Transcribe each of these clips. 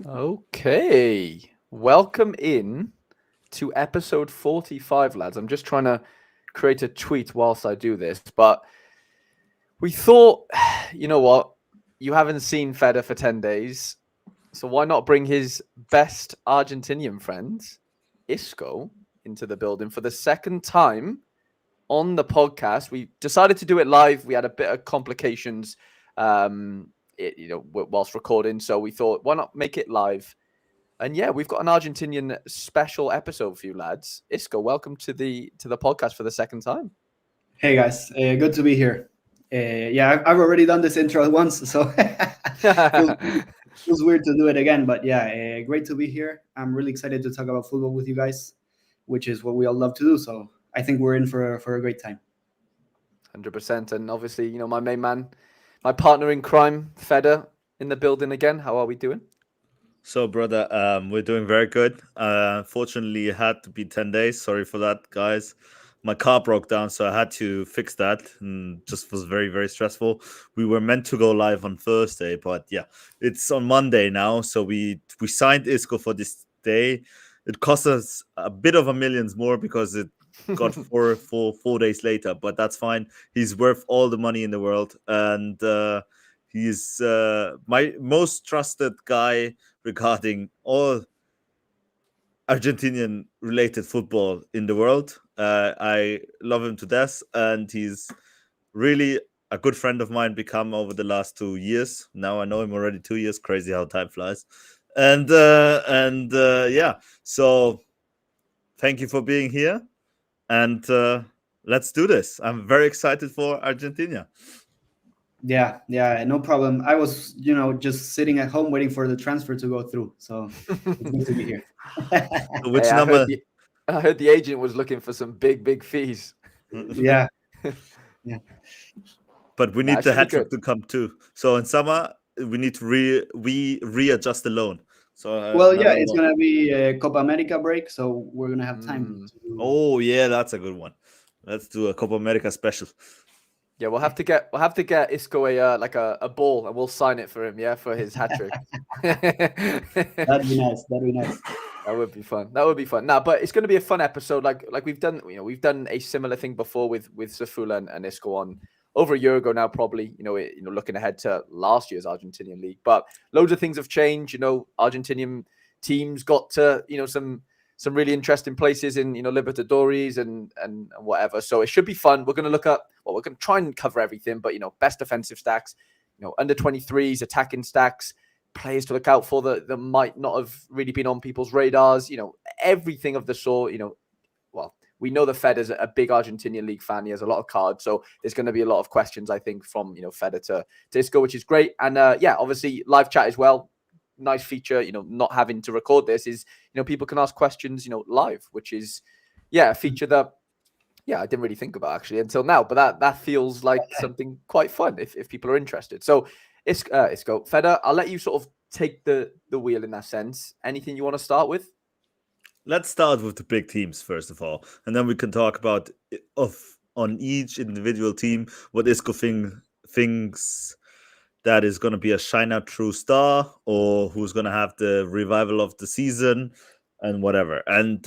Okay. Welcome in to episode 45, lads. I'm just trying to create a tweet whilst I do this, but we thought, you know what? You haven't seen Feder for 10 days, so why not bring his best Argentinian friend, Isco, into the building for the second time on the podcast. We decided to do it live. We had a bit of complications, whilst recording, so we thought, why not make it live? And yeah, we've got an Argentinian special episode for you lads. Isco, welcome to the podcast for the second time. Hey guys, good to be here. I've already done this intro once, so feels weird to do it again. But yeah, great to be here. I'm really excited to talk about football with you guys, which is what we all love to do. So I think we're in for a great time. 100%. And obviously, my main man, my partner in crime, Feder, in the building again. How are we doing? So, brother, we're doing very good. Fortunately, it had to be 10 days. Sorry for that, guys. My car broke down, so I had to fix that, and just was very, very stressful. We were meant to go live on Thursday, but yeah, it's on Monday now. So we signed Isco for this day. It cost us a bit of a millions more because it got 4 days later, but that's fine. He's worth all the money in the world, and he's my most trusted guy regarding all Argentinian related football in the world. I love him to death, and he's really a good friend of mine become over the last 2 years. Now I know him already 2 years. Crazy how time flies. And yeah, so thank you for being here, and let's do this. I'm very excited for Argentina. Yeah, no problem. I was, just sitting at home waiting for the transfer to go through. So it's good to be here. Which Hey, number? I heard the agent was looking for some big fees. Yeah. But we need the hat trick to come too. So in summer we need to readjust the loan. So it's gonna be a Copa America break, so we're gonna have time. Oh yeah, that's a good one. Let's do a Copa America special. Yeah, we'll have to get Isco a ball, and we'll sign it for him. Yeah, for his hat trick. That'd be nice. That would be fun. Now, but it's going to be a fun episode. Like we've done, we've done a similar thing before with Safula and Isco on over a year ago now, probably. Looking ahead to last year's Argentinian league, but loads of things have changed. Argentinian teams got to some really interesting places in Libertadores and whatever. So it should be fun. We're going to look at we're going to try and cover everything, but best defensive stacks, under 23s, attacking stacks, players to look out for that might not have really been on people's radars, everything of the sort. Well, we know the Fed is a big Argentinian league fan. He has a lot of cards, so there's going to be a lot of questions, I think, from Feder to Isco, which is great. And obviously live chat as well. Nice feature, not having to record this is, people can ask questions, live, which is, a feature that, I didn't really think about actually until now, but that feels like something quite fun if people are interested. So Isco, Feder, I'll let you sort of take the wheel in that sense. Anything you want to start with? Let's start with the big teams first of all, and then we can talk about on each individual team what Isco thinks that is going to be a shine out true star, or who's going to have the revival of the season and whatever. And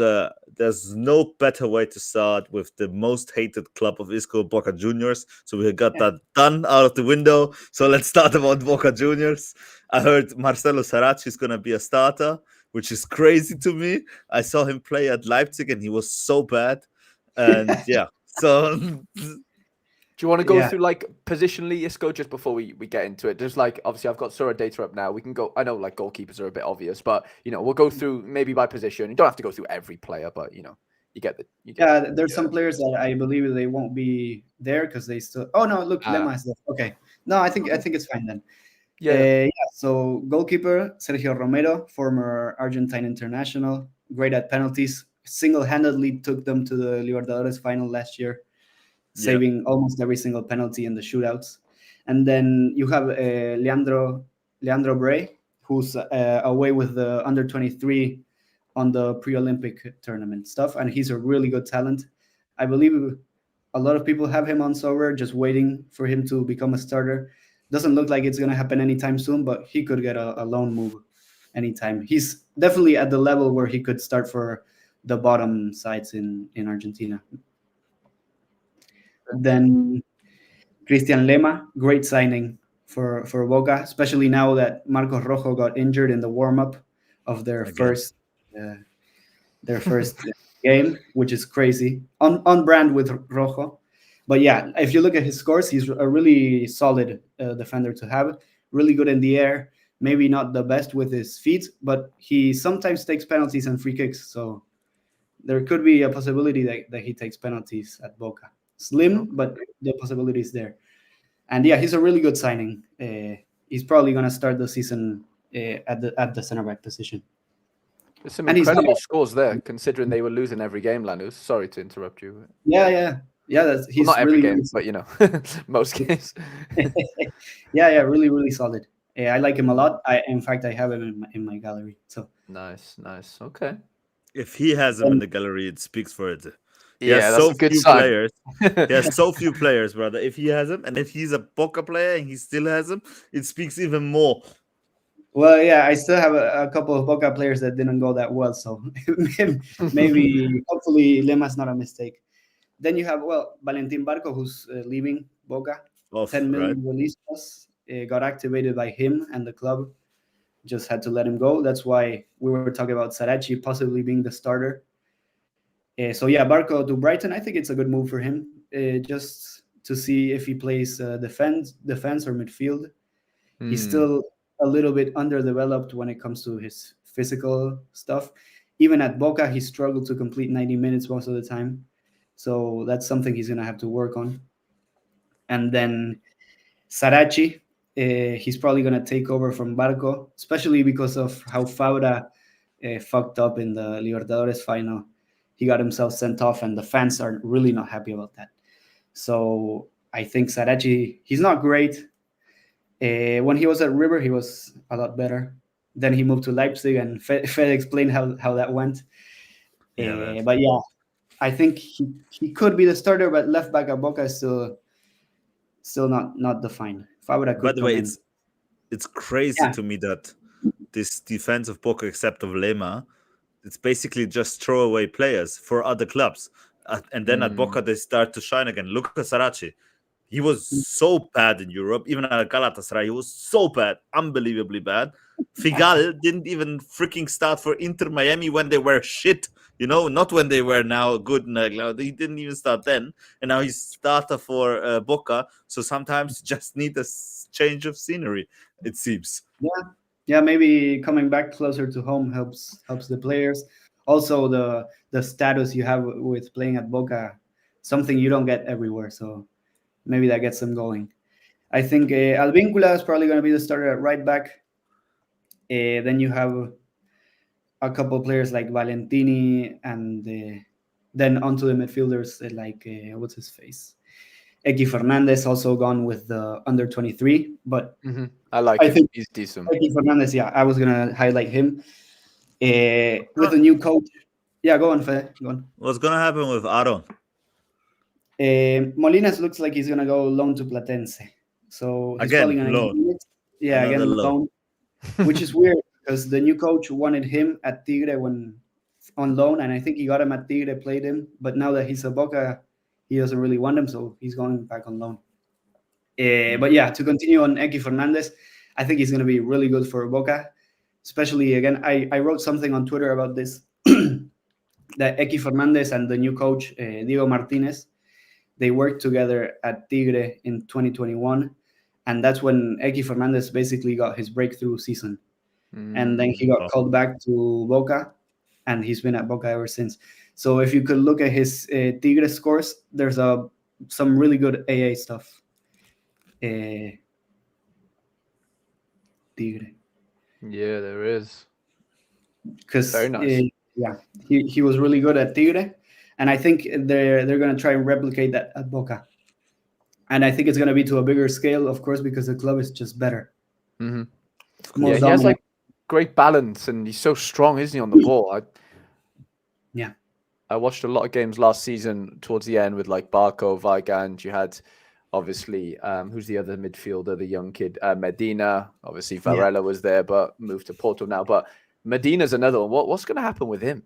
there's no better way to start with the most hated club of Isco, Boca Juniors. So we got that done out of the window. So let's start about Boca Juniors. I heard Marcelo Saracchi is going to be a starter, which is crazy to me. I saw him play at Leipzig and he was so bad. And yeah, so... Do you want to go through like positionally, Isco, just before we get into it? Just like, obviously I've got Sorare data up now. We can go, I know like goalkeepers are a bit obvious, but we'll go through maybe by position. You don't have to go through every player, but you get the. There's some players that I believe they won't be there because they still. Oh no, look, Lema is there. Okay, no, I think it's fine then. So goalkeeper Sergio Romero, former Argentine international, great at penalties. Single-handedly took them to the Libertadores final last year, saving almost every single penalty in the shootouts. And then you have Leandro Bray, who's away with the under 23 on the pre-Olympic tournament stuff, and he's a really good talent. I believe a lot of people have him on Sorare, just waiting for him to become a starter. Doesn't look like it's going to happen anytime soon, but he could get a loan move anytime. He's definitely at the level where he could start for the bottom sides in Argentina. Then Cristian Lema, great signing for Boca, especially now that Marcos Rojo got injured in the warm-up of their first game, which is crazy. On brand with Rojo. But yeah, if you look at his scores, he's a really solid defender to have. Really good in the air. Maybe not the best with his feet, but he sometimes takes penalties and free kicks. So there could be a possibility that he takes penalties at Boca. Slim, but the possibility is there. And yeah, he's a really good signing. He's probably going to start the season at the center back position. There's some incredible scores there, considering they were losing every game, Lanús. Sorry to interrupt you. Yeah. He's not every really, game, but most games. yeah, really solid. I like him a lot. In fact, I have him in my gallery. So nice. Okay. If he has him in the gallery, it speaks for it. Yeah, that's a good sign. Players. He has so few players, brother. If he has him, and if he's a Boca player and he still has him, it speaks even more. Well, yeah, I still have a couple of Boca players that didn't go that well, so maybe, hopefully, Lema's not a mistake. Then you have, Valentin Barco, who's leaving Boca. 10 million release plus, got activated by him, and the club just had to let him go. That's why we were talking about Sarachi possibly being the starter. So yeah, Barco to Brighton, I think it's a good move for him, just to see if he plays defense or midfield. He's still a little bit underdeveloped when it comes to his physical stuff. Even at Boca, he struggled to complete 90 minutes most of the time. So that's something he's going to have to work on. And then Sarachi, he's probably going to take over from Barco, especially because of how Fabra fucked up in the Libertadores final. He got himself sent off, and the fans are really not happy about that. So I think Sarachi, he's not great. When he was at River, he was a lot better. Then he moved to Leipzig, and Fed explained how that went. But yeah, I think he could be the starter, but left back at Boca is still not defined. Fabra could. By the way, it's crazy to me that this defense of Boca, except of Lema, it's basically just throwaway players for other clubs. And then at Boca, they start to shine again. Look at Sarachi. He was so bad in Europe. Even at Galatasaray, he was so bad. Unbelievably bad. Figal didn't even freaking start for Inter Miami when they were shit. Not when they were now good. He didn't even start then. And now he's starter for Boca. So sometimes you just need a change of scenery, it seems. Yeah, maybe coming back closer to home helps the players. Also, the status you have with playing at Boca, something you don't get everywhere. So maybe that gets them going. I think Alvíncula is probably going to be the starter at right back. Then you have a couple of players like Valentini, and then onto the midfielders like what's his face, Eki Fernandez, also gone with the under 23. But I think he's decent. Eki Fernandez, yeah, I was gonna highlight him with a new coach. Yeah, go on, Fede. Go on. What's gonna happen with Aaron? Molinas looks like he's gonna go loan to Platense. So he's again, probably gonna loan. Again loan, which is weird because the new coach wanted him at Tigre on loan, and I think he got him at Tigre, played him, but now that he's a Boca, he doesn't really want him, so he's going back on loan. But yeah, to continue on Eki Fernandez, I think he's going to be really good for Boca, especially, again, I wrote something on Twitter about this, that Eki Fernandez and the new coach, Diego Martinez, they worked together at Tigre in 2021, and that's when Eki Fernandez basically got his breakthrough season. And then he got called back to Boca, and he's been at Boca ever since. So if you could look at his Tigre scores, there's some really good AA stuff. Tigre. Yeah, there is. Because very nice. He was really good at Tigre, and I think they're going to try and replicate that at Boca. And I think it's going to be to a bigger scale, of course, because the club is just better. Mm-hmm. Yeah, he has like great balance, and he's so strong, isn't he, on the ball? I watched a lot of games last season towards the end with like Barco, Weigand. You had obviously, who's the other midfielder, the young kid? Medina. Obviously, Varela was there, but moved to Porto now. But Medina's another one. What's going to happen with him?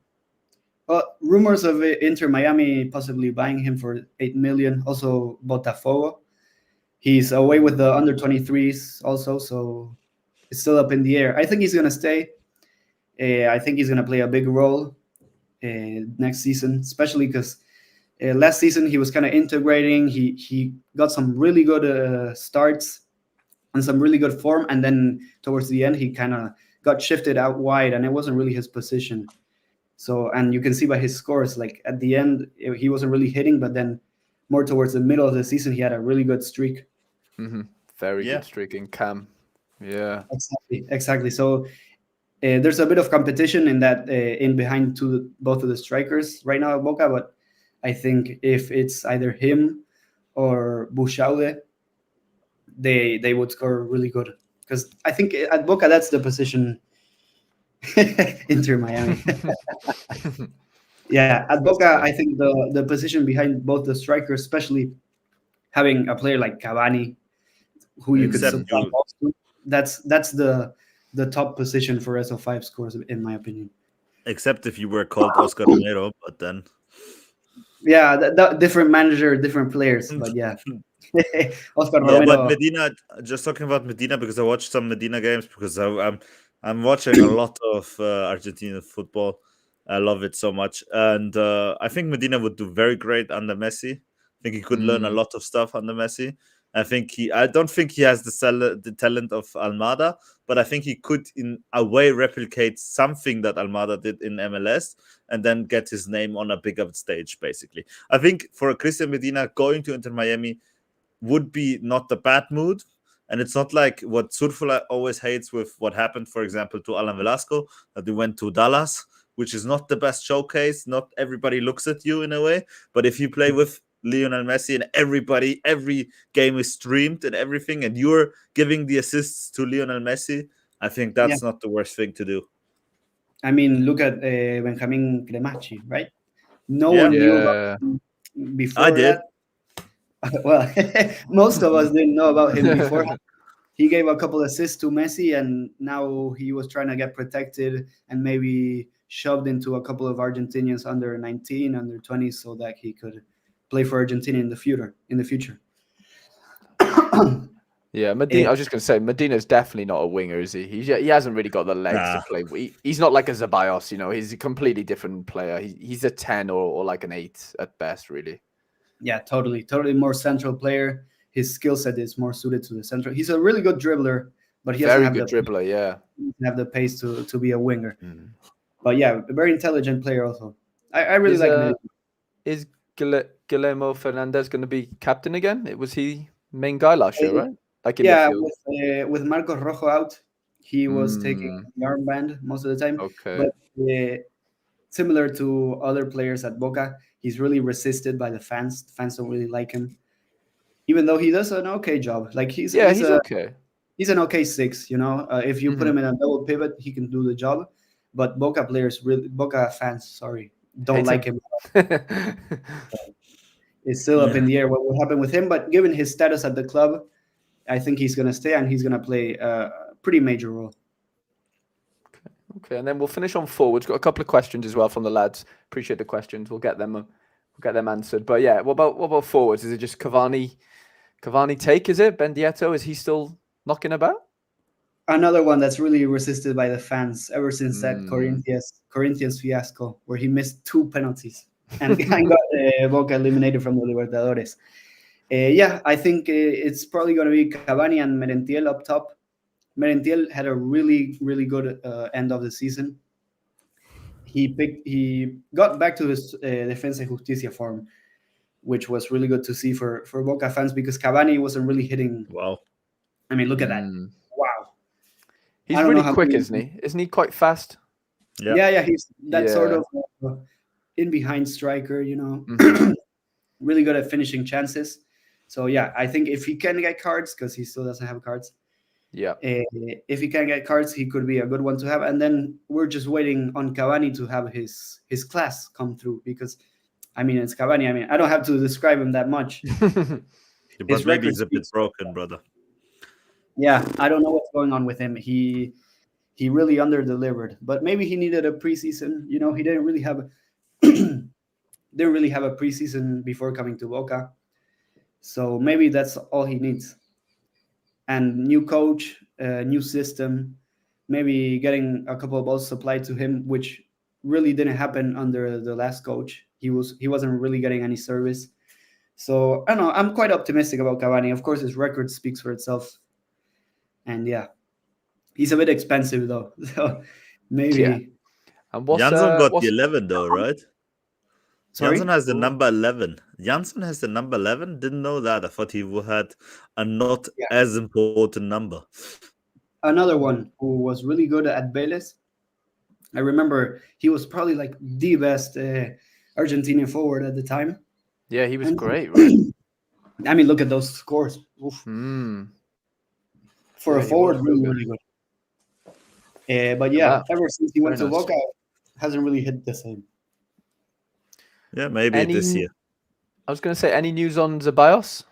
Rumors of Inter Miami possibly buying him for 8 million. Also, Botafogo. He's away with the under-23s also, so it's still up in the air. I think he's going to stay. I think he's going to play a big role next season, especially because last season he was kind of integrating. He got some really good starts and some really good form, and then towards the end he kind of got shifted out wide, and it wasn't really his position. So, and you can see by his scores, like at the end he wasn't really hitting, but then more towards the middle of the season he had a really good streak. Very good streak in Cam. Yeah, exactly. So there's a bit of competition in that in behind both of the strikers right now at Boca, but I think if it's either him or Bushaude, they would score really good, because I think at Boca that's the position. Inter Miami. Yeah, at Boca I think the position behind both the strikers, especially having a player like Cavani, who you could supply balls to, that's the top position for SO5 scores, in my opinion. Except if you were called Oscar Romero, but then... Yeah, the different manager, different players, but yeah. Oscar Romero. But Medina, just talking about Medina, because I watched some Medina games, because I'm watching a lot of Argentinian football. I love it so much. And I think Medina would do very great under Messi. I think he could learn a lot of stuff under Messi. I don't think he has the talent of Almada, but I think he could in a way replicate something that Almada did in MLS and then get his name on a bigger stage, basically. I think for Christian Medina, going to Inter Miami would be not a bad mood. And it's not like what Surfula always hates with what happened, for example, to Alan Velasco, that they went to Dallas, which is not the best showcase. Not everybody looks at you in a way. But if you play with Lionel Messi and every game is streamed and everything, and you're giving the assists to Lionel Messi, I think that's not the worst thing to do. I mean, look at Benjamin Cremacci, right? No one knew about him before I did. that. Well, most of us didn't know about him before. He gave a couple assists to Messi, and now he was trying to get protected and maybe shoved into a couple of Argentinians under 19, under 20, so that he could play for Argentina in the future. Yeah, Medina. I was just going to say, Medina's definitely not a winger, is he? He hasn't really got the legs to play. He's not like a Ceballos, you know. He's a completely different player. He's a 10 or like an 8 at best, really. Yeah, totally more central player. His skill set is more suited to the central. He's a really good dribbler, but he doesn't have the dribbler. Yeah, he doesn't have the pace to be a winger. But yeah, a very intelligent player also. I really like him. Is Guillermo Fernandez going to be captain again? Was he main guy last year, right? Like with Marcos Rojo out, he was taking the armband most of the time. Okay. But similar to other players at Boca, he's really resisted by the fans. The fans don't really like him, even though he does an okay job. Like he's okay. He's an okay 6. You know, if you put him in a double pivot, he can do the job. But Boca fans, don't like him. It's still up in the air what will happen with him. But given his status at the club, I think he's going to stay, and he's going to play a pretty major role. Okay, and then we'll finish on forwards. Got a couple of questions as well from the lads. Appreciate the questions. We'll get them answered. But yeah, what about forwards? Is it just Cavani take? Is it Benedetto? Is he still knocking about? Another one that's really resisted by the fans ever since that Corinthians fiasco, where he missed 2 penalties and got Boca eliminated from the Libertadores. I think it's probably going to be Cavani and Merentiel up top. Merentiel had a really, really good end of the season. He got back to his Defensa y Justicia form, which was really good to see for Boca fans, because Cavani wasn't really hitting. Wow. I mean, look at that. Wow. He's really quick, isn't he? Isn't he quite fast? Yeah. He's that sort of in behind striker, you know, really good at finishing chances. So yeah, I think if he can get cards, because he still doesn't have cards. Yeah. If he can get cards, he could be a good one to have. And then we're just waiting on Cavani to have his class come through, because I mean, it's Cavani. I mean, I don't have to describe him that much. But maybe he's a bit broken, brother. Yeah, I don't know what's going on with him. He really under-delivered, but maybe he needed a preseason. He didn't really have a preseason before coming to Boca, so maybe that's all he needs. And new coach, new system, maybe getting a couple of balls supplied to him, which really didn't happen under the last coach. He wasn't really getting any service. So I don't know. I'm quite optimistic about Cavani. Of course, his record speaks for itself. And yeah, he's a bit expensive though. So maybe. Yeah. And Janssen got the 11 though, right? Sorry? Janssen has the number 11. Janssen has the number 11? Didn't know that. I thought he had a not as important number. Another one who was really good at Vélez. I remember he was probably like the best Argentinian forward at the time. Yeah, he was great, right? I mean, look at those scores. For a forward, really good. But yeah, ever since he went to Boca, hasn't really hit the same. Yeah, maybe this year. I was going to say, any news on Ceballos?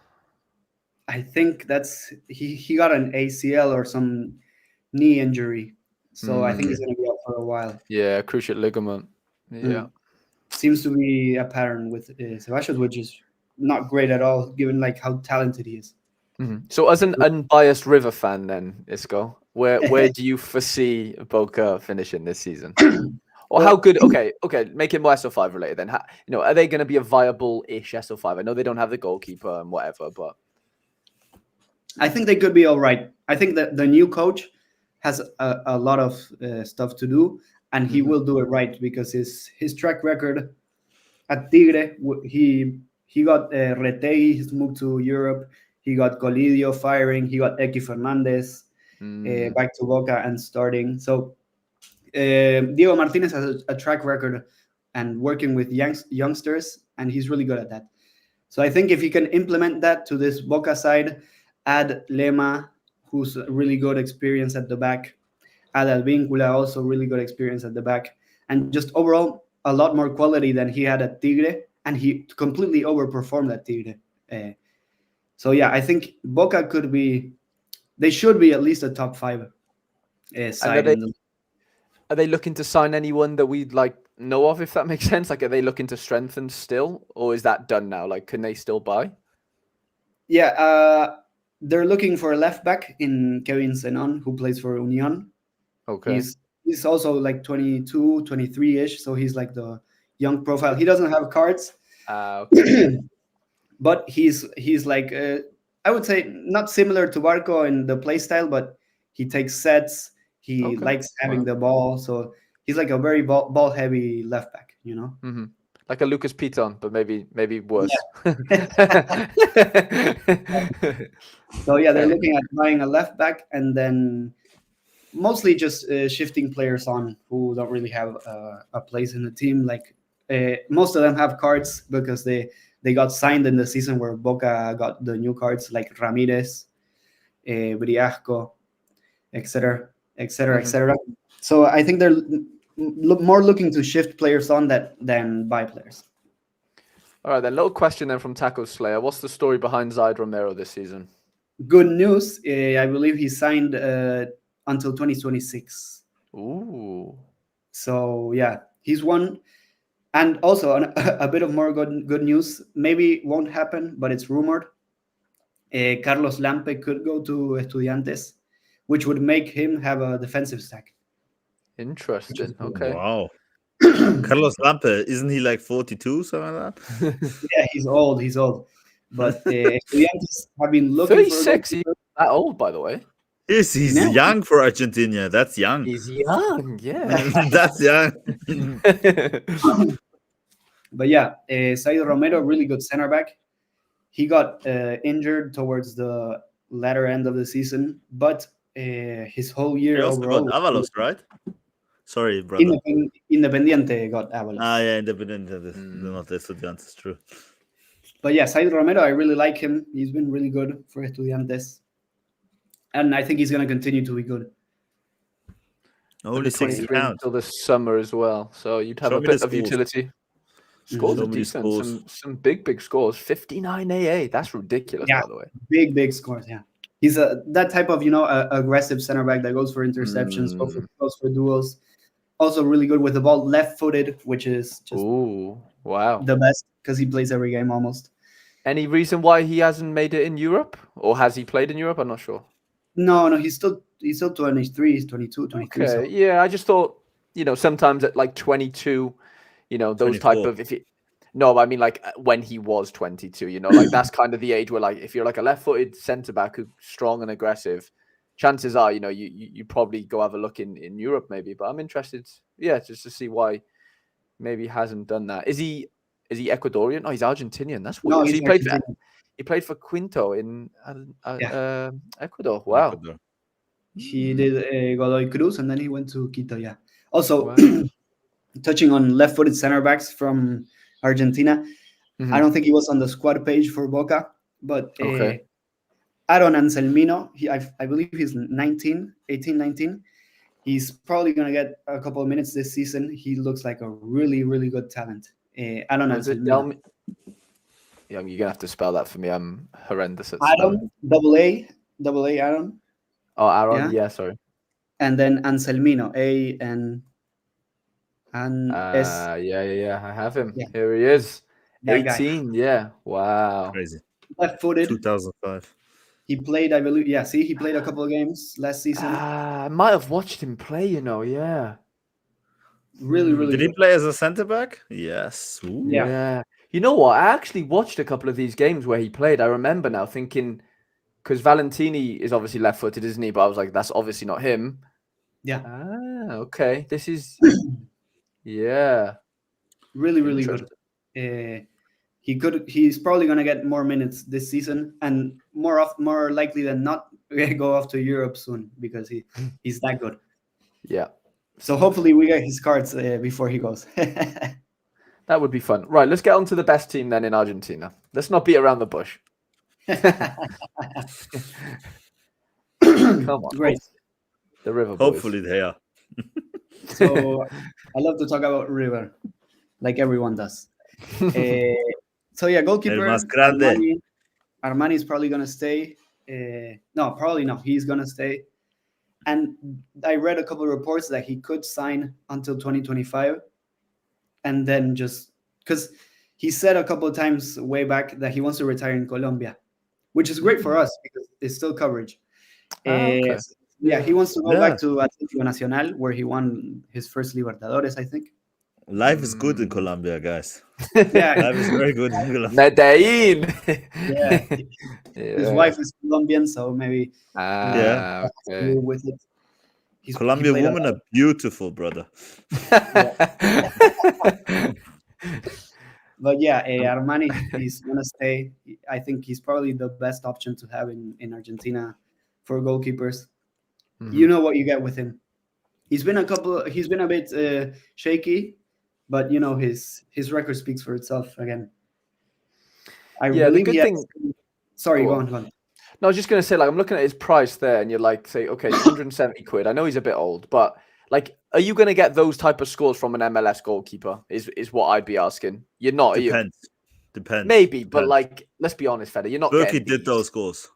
I think that's he got an ACL or some knee injury, so I think he's going to be out for a while. Yeah, cruciate ligament. Yeah, seems to be a pattern with Ceballos, which is not great at all, given like how talented he is. So, as an unbiased River fan, then Isco, where do you foresee Boca finishing this season? Or how good? Okay, make it more SO5 related. Then, are they going to be a viable-ish SO5? I know they don't have the goalkeeper and whatever, but I think they could be all right. I think that the new coach has a lot of stuff to do, and he will do it right because his track record at Tigre, he got Retegui, he's moved to Europe. He got Colidio firing. He got Eki Fernandez back to Boca and starting. So Diego Martinez has a track record and working with youngsters, and he's really good at that. So I think if he can implement that to this Boca side, add Lema, who's really good experience at the back, add Advíncula, also really good experience at the back, and just overall a lot more quality than he had at Tigre, and he completely overperformed at Tigre. So yeah, I think Boca they should be at least a top 5 side. Are they looking to sign anyone that we'd know of, if that makes sense? Are they looking to strengthen still, or is that done now? Can they still buy? Yeah, they're looking for a left back in Kevin Zenon, who plays for Union. Okay. He's also 22, 23-ish, so he's like the young profile. He doesn't have cards. Okay. But he's like, I would say not similar to Barco in the play style, but he takes sets. He likes having the ball. So he's like a very ball heavy left back, Mm-hmm. Like a Lucas Piton, but maybe worse. Yeah. So yeah, they're looking at buying a left back and then mostly just shifting players on who don't really have a place in the team. Most of them have cards because they got signed in the season where Boca got the new cards, like Ramirez, Briasco, etc. So I think they're more looking to shift players on than buy players. All right, then. Little question then from Taco Slayer. What's the story behind Zaid Romero this season? Good news. I believe he signed until 2026. Ooh. So yeah, he's one. And also a bit of more good news. Maybe won't happen, but it's rumored. Carlos Lampe could go to Estudiantes, which would make him have a defensive stack. Interesting. Okay. Wow. Carlos Lampe, isn't he 42, something like that? Yeah, he's old. But Estudiantes have been looking 36, he's that old, by the way. Yes, he's young for Argentina. That's young. He's young, yeah. That's young. But yeah, Zaid Romero, really good center back. He got injured towards the latter end of the season, but his whole year He also overall. got Avalos, right? Sorry, brother. Independiente got Avalos. Yeah, Independiente. Not Estudiantes, true. But yeah, Zaid Romero, I really like him. He's been really good for Estudiantes. And I think he's going to continue to be good. Only 60 pounds until the summer as well, so you'd have a bit of utility. Scores So are many decent. scores. Some big scores. 59 AA. That's ridiculous, Yeah. by the way. Big scores. Yeah, he's that type of aggressive center back that goes for interceptions, goes for duels. Also really good with the ball, left-footed, which is just wow. the best because he plays every game almost. Any reason why he hasn't made it in Europe? Or has he played in Europe? I'm not sure. No, he's still 23, he's 22, 23. Okay, So. yeah, I just thought, sometimes at like 22, those 24. type of no, I mean like when he was 22, like that's kind of the age where like if you're like a left-footed centre back who's strong and aggressive, chances are, you probably go have a look in Europe maybe. But I'm interested, just to see why maybe he hasn't done that. Is he Ecuadorian? Oh, he's Argentinian. That's weird. No, So he's he played for Quinto in Ecuador. Wow. Ecuador. He did Godoy Cruz, and then he went to Quito. Yeah. Also, Wow. touching on left-footed center backs from Argentina, I don't think he was on the squad page for Boca, but Okay. Aaron Anselmino, I believe he's 19. He's probably going to get a couple of minutes this season. He looks like a really, really good talent. Aaron Anselmino. Yeah, you're going to have to spell that for me. I'm horrendous at spelling. Aaron, double A, Aaron. Oh, Aaron, yeah, sorry. And then Anselmino, A-N-S. Yeah, I have him. Yeah. Here he is. That 18, guy. yeah. Wow. Crazy. Left-footed. 2005. He played, I believe, he played a couple of games last season. I might have watched him play, yeah. Really, really Did good. he play as a centre back? Yes. Ooh. Yeah. You know what? I actually watched a couple of these games where he played. I remember now thinking, because Valentini is obviously left-footed, isn't he? But I was like, that's obviously not him. Yeah. Okay. This is, yeah. Really, really good. He's probably going to get more minutes this season, and more likely than not go off to Europe soon because he's that good. Yeah. So hopefully we get his cards before he goes. That would be fun. Right, let's get on to the best team then in Argentina. Let's not beat around the bush. Come on. Great. The River Boys. Hopefully they are. So I love to talk about River, like everyone does. So yeah, goalkeeper Armani is probably gonna stay. No, probably not. He's gonna stay. And I read a couple of reports that he could sign until 2025, and then just because he said a couple of times way back that he wants to retire in Colombia, which is great for us because it's still coverage. Okay. Yeah, he wants to go back to Atlético Nacional, where he won his first Libertadores, I think. Life is good in Colombia, guys. Yeah, life is very good in Colombia. Medellin. Yeah. His wife is Colombian, so maybe okay. with it. Colombian women are beautiful, brother. But yeah, Armani, he's gonna stay. I think he's probably the best option to have in Argentina for goalkeepers. You know what you get with him. He's been a bit shaky, but his record speaks for itself again. The good thing. Sorry, go on. No, I was just gonna say, like, I'm looking at his price there, and you're like, say, okay, 170 quid. I know he's a bit old, but like, are you gonna get those type of scores from an MLS goalkeeper? Is what I'd be asking. You're not. Depends. Maybe, but like, let's be honest, Feder. You're not. Berkey did those scores.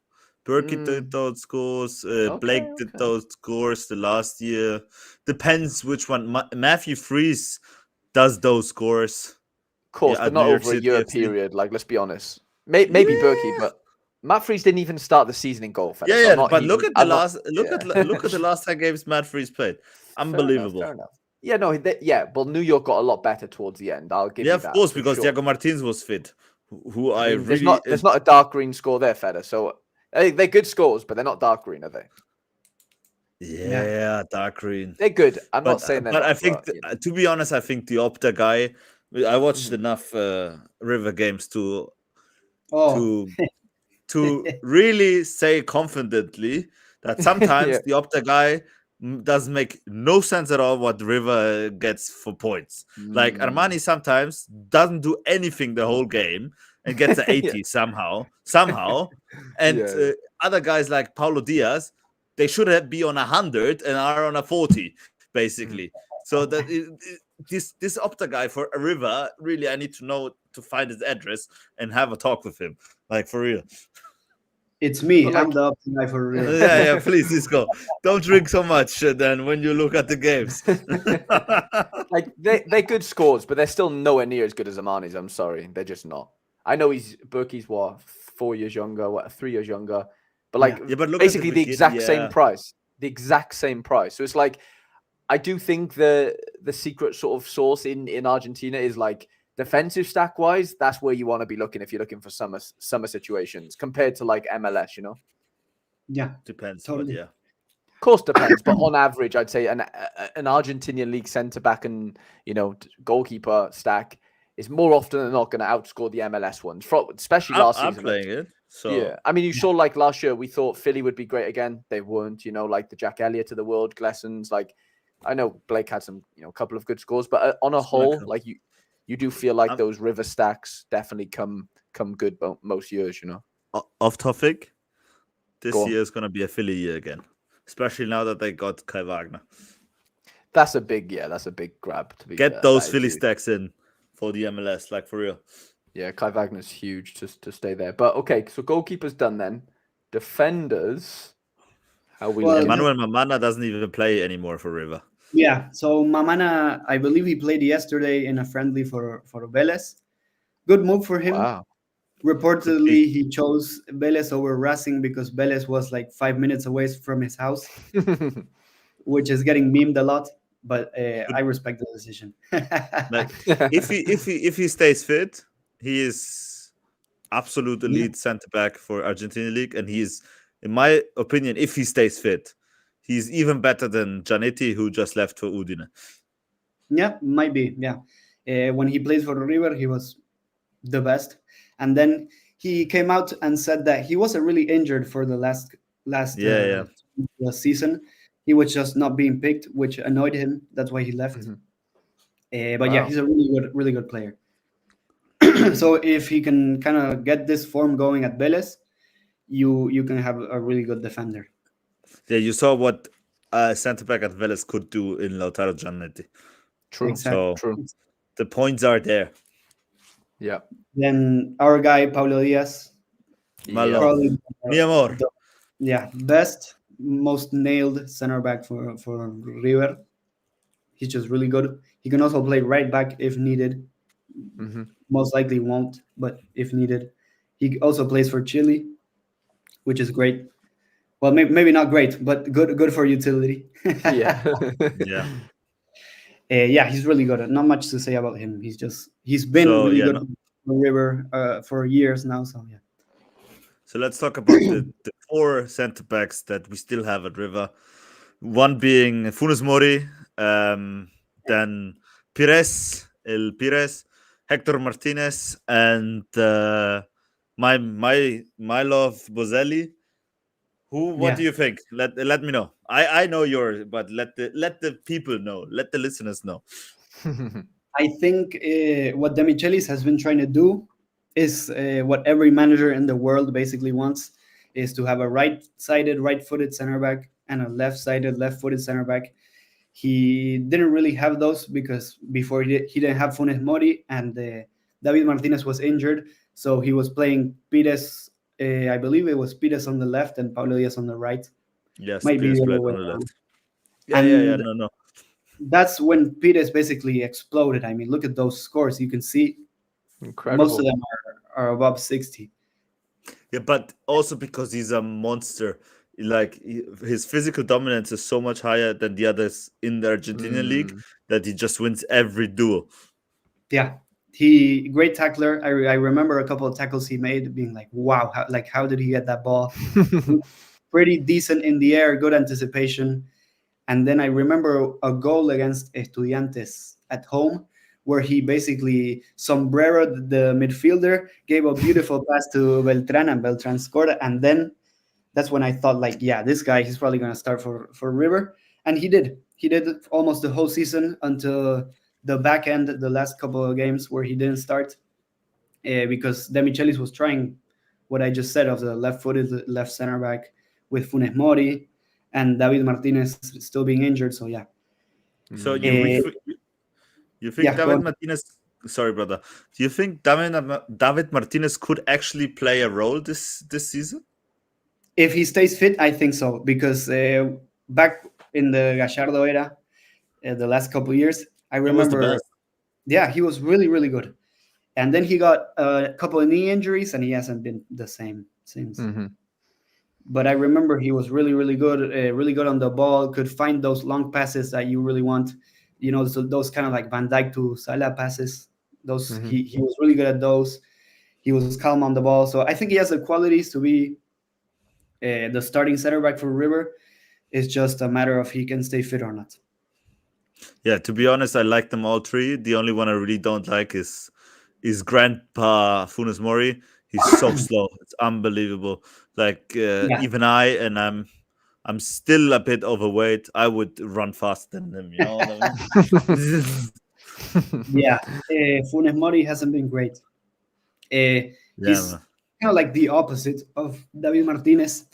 Did those scores. Blake did those scores the last year. Depends which one. Matthew Freese does those scores. Of course, but not over a year period. Like, let's be honest. Maybe Berkey, but Matt Freese didn't even start the season in goal. Feder, but look at the last 10 games Matt Freese played. Unbelievable. Fair enough. Yeah, no, well, New York got a lot better towards the end. I'll give you that. Yeah, of course, because Diego Martins was fit. There's not a dark green score there, Feder. So they're good scores, but they're not dark green, are they? Yeah, dark green. They're good. I'm not saying that. But I think, to be honest, I think the Opta guy. I watched enough River games to really say confidently that sometimes the Opta guy doesn't make no sense at all what River gets for points. Like Armani sometimes doesn't do anything the whole game and gets an 80 somehow. And other guys like Paulo Diaz, they should be on 100 and are on a 40, basically. So that this Opta guy for a river. Really, I need to know to find his address and have a talk with him. Like for real. It's me. But, like- I'm the up guy for real. Yeah. Please go. Don't drink so much then when you look at the games. Like they're good scores, but they're still nowhere near as good as Amani's. I'm sorry, they're just not. I know Berkey's 4 years younger, 3 years younger, but like but look basically at the exact same price. The exact same price. So it's like I do think the secret sort of sauce in Argentina is like defensive stack wise. That's where you want to be looking if you're looking for summer situations compared to like MLS. You know. Yeah, Depends, totally. but yeah. Of course, depends, but on average, I'd say an Argentinian league centre back and goalkeeper stack is more often than not going to outscore the MLS ones, especially last season. I'm playing it, so yeah. I mean, you saw like last year, we thought Philly would be great again. They weren't. Like the Jack Elliott of the world, Glessons. Like I know Blake had some, a couple of good scores, but on a whole, like you do feel like those river stacks definitely come good most years. Off topic, this year is going to be a Philly year again. Especially now that they got Kai Wagner. That's a big grab. To be Get those Philly stacks in for the MLS, like for real. Yeah, Kai Wagner's huge to stay there. But okay, so goalkeeper's done then. Defenders, how we looking? Manuel Mamana doesn't even play anymore for River. Yeah, so Mamana, I believe he played yesterday in a friendly for Vélez. Good move for him. Wow. Reportedly, he chose Vélez over Racing because Vélez was like 5 minutes away from his house, which is getting memed a lot. But I respect the decision. Like, if he stays fit, he is absolute elite center back for Argentinian league, and he is, in my opinion, if he stays fit, he's even better than Giannetti, who just left for Udine. Yeah, might be. Yeah, when he played for River, he was the best. And then he came out and said that he wasn't really injured for the last season. He was just not being picked, which annoyed him. That's why he left. Mm-hmm. But yeah, he's a really good player. So if he can kind of get this form going at Vélez, you can have a really good defender. Yeah, you saw what center back at Vélez could do in Lautaro Giannetti. True. Exactly. True. The points are there. Yeah. Then our guy Paulo Diaz, probably mi amor. Best, most nailed center back for River. He's just really good. He can also play right back if needed. Mm-hmm. Most likely won't, but if needed, he also plays for Chile, which is great. Well, maybe not great, but good for utility. Yeah. Yeah, he's really good. Not much to say about him. He's been really good for River for years now. So yeah. So let's talk about the 4 center backs that we still have at River. One being Funes Mori, then Pires, Hector Martinez, and my love Bozelli. What do you think? Let me know. I know yours, but let the people know. Let the listeners know. I think what De Michelis has been trying to do is what every manager in the world basically wants, is to have a right-sided, right-footed center back and a left-sided, left-footed center back. He didn't really have those because before he didn't have Funes Mori, and David Martinez was injured, so he was playing Pires. I believe it was Pires on the left and Paulo Diaz on the right. Yes, might be Pires the played on the left. Yeah, no. That's when Pires basically exploded. I mean, look at those scores. You can see incredible. Most of them are above 60. Yeah, but also because he's a monster. Like his physical dominance is so much higher than the others in the Argentinian league that he just wins every duel. Yeah, great tackler. I remember a couple of tackles he made, being like, wow, how did he get that ball? Pretty decent in the air, good anticipation. And then I remember a goal against Estudiantes at home, where he basically sombreroed the midfielder, gave a beautiful pass to Beltran, and Beltran scored. And then that's when I thought, like, yeah, this guy, he's probably going to start for River. And he did. He did almost the whole season until the back end, the last couple of games where he didn't start because De Michelis was trying what I just said of the left-footed left center back with Funes Mori and David Martinez still being injured. So, yeah. So you You think David Martinez? Sorry, brother. Do you think David Martinez could actually play a role this season? If he stays fit, I think so. Because back in the Gallardo era, the last couple of years, I remember. Yeah, he was really, really good. And then he got a couple of knee injuries, and he hasn't been the same since. Mm-hmm. But I remember he was really, really good on the ball. Could find those long passes that you really want. So those kind of like Van Dijk to Salah passes. Those he was really good at those. He was calm on the ball. So I think he has the qualities to be the starting center back for River. It's just a matter of he can stay fit or not. Yeah, to be honest, I like them all three. The only one I really don't like is Grandpa Funes Mori. He's so slow. It's unbelievable. Like even I'm still a bit overweight. I would run faster than him. You know what I mean? Yeah, Funes Mori hasn't been great. He's kind of like the opposite of David Martinez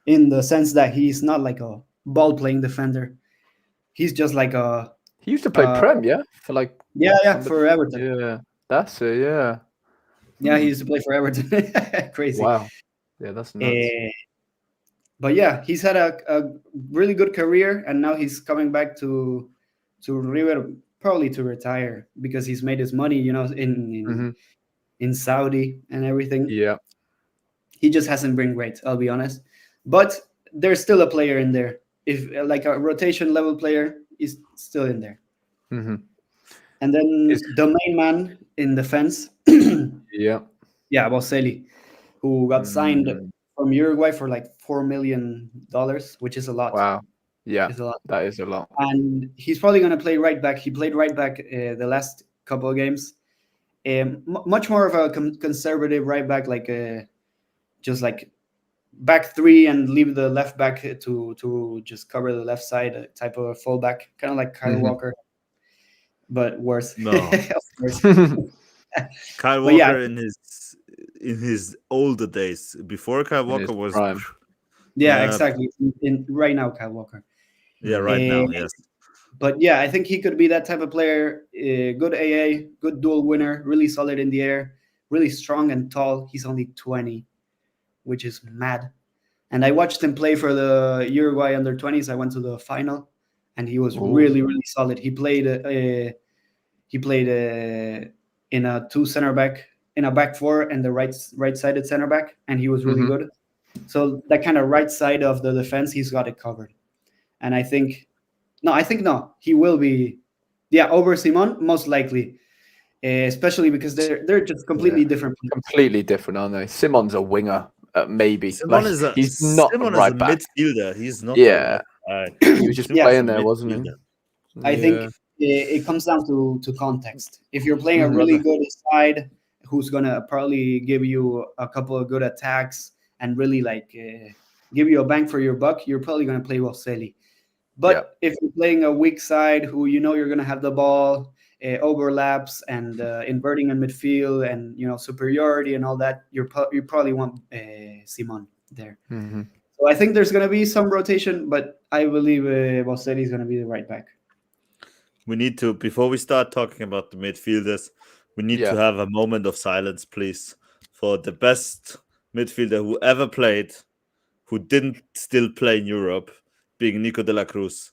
in the sense that he's not like a ball-playing defender. He's just like a... He used to play Prem, yeah? For like... for Everton. Yeah, that's it, yeah. Yeah, he used to play for Everton. Crazy. Wow. Yeah, that's nuts. But yeah, he's had a really good career, and now he's coming back to River, probably to retire, because he's made his money, in Saudi and everything. Yeah. He just hasn't been great, I'll be honest. But there's still a player in there. If like a rotation level player is still in there. Mm-hmm. And then the main man in defense. Yeah, Boselli, who got signed from Uruguay for like $4 million, which is a lot. Wow. Yeah, it's a lot. That is a lot. And he's probably going to play right back. He played right back the last couple of games. Much more of a conservative right back, like just like back three and leave the left back to just cover the left side type of fullback, kind of like Kyle Walker, but worse. No. Kyle Walker in his older days, before Kyle Walker was prime. Yeah, exactly. Right now, Kyle Walker. Yeah, right now, yes. But yeah, I think he could be that type of player. Good AA, good dual winner, really solid in the air, really strong and tall. He's only 20, which is mad. And I watched him play for the Uruguay under-20s. I went to the final, and he was really, really solid. He played in a two center back, in a back four, and the right-sided center back, and he was really good. So that kind of right side of the defense, he's got it covered. And I think he will be, over Simon, most likely, especially because they're just completely different players. Completely different, aren't they? Simon's a winger. Maybe he's not Simon right back. Midfielder. He's not. Yeah, he was just playing there, wasn't he? I think it comes down to context. If you're playing a really good side, who's gonna probably give you a couple of good attacks and really like give you a bang for your buck, you're probably gonna play Boselli. But if you're playing a weak side, who you're gonna have the ball, overlaps and inverting in midfield and superiority and all that, you probably want Simon there. So I think there's going to be some rotation, but I believe Boselli is going to be the right back. We need to, before we start talking about the midfielders, we need to have a moment of silence, please, for the best midfielder who ever played, who didn't still play in Europe, being Nico de la Cruz.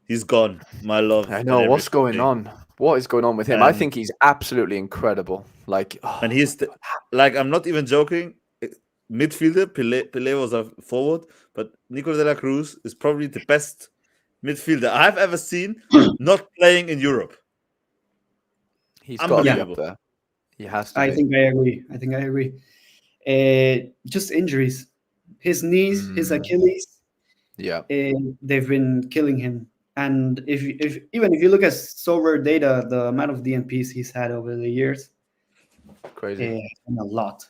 He's gone, my love. I know what's going on. What is going on with him? I think he's absolutely incredible. And he's I'm not even joking. Midfielder, Pele was a forward, but Nico de la Cruz is probably the best midfielder I've ever seen not playing in Europe. He's got to be up there. He has to. I think I agree. Just injuries. His knees, his Achilles. Yeah. They've been killing him. And if you look at Sorare data, the amount of DNPs he's had over the years, crazy, a lot.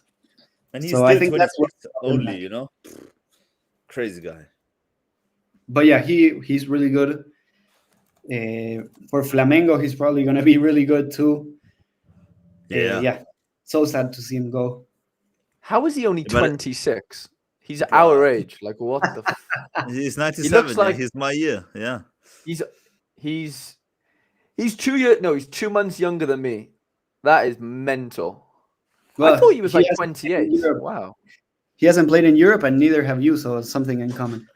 And he's I think that's what only, crazy guy. But yeah, he's really good. For Flamengo, he's probably gonna be really good too. Yeah. So sad to see him go. How is he only 26? He's our age. Like what the? He's 97. He looks like he's my year. Yeah. He's He's 2 months younger than me. That is mental. Well, I thought he was like hasn't played in 28. Europe. Wow. He hasn't played in Europe, and neither have you, so it's something in common.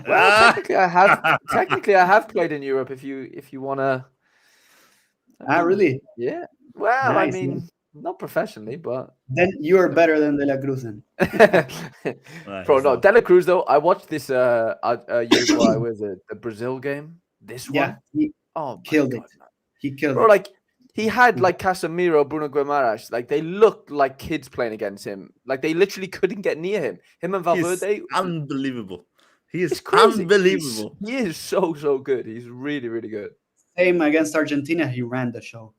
Well, technically, I have. Technically, I have played in Europe. If you wanna. Really? Yeah. Well, Nice, I mean, nice. not professionally, but Then you're better than De La Cruz. Then. Bro, no, De La Cruz though. I watched this Uruguay was it the Brazil game. This Yeah, one. he Oh my killed God, it. man. He killed Bro, it. like he had like Casemiro, Bruno Guimaraes, like they looked like kids playing against him. Like they literally couldn't get near him. Him and Valverde. Unbelievable. He is crazy. unbelievable. He is so good. He's really, really good. Same against Argentina. He ran the show.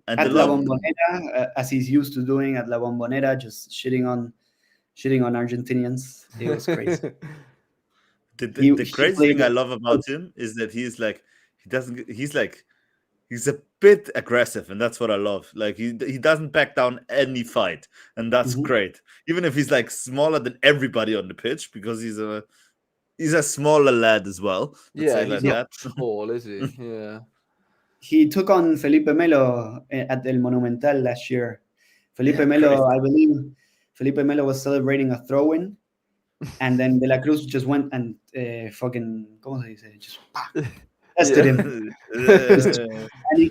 And At La Bombonera, as he's used to doing at La Bombonera, just shitting on Argentinians. It was crazy. The crazy thing I love about him is that he's a bit aggressive, and that's what I love. Like he doesn't back down any fight, and that's great. Even if he's like smaller than everybody on the pitch, because he's a smaller lad as well. Yeah, he's not tall, is he? Yeah. He took on Felipe Melo at El Monumental last year. Felipe Melo, I believe Felipe Melo was celebrating a throw-in, and then De La Cruz just went and fucking, ¿cómo se dice? Just tested him. I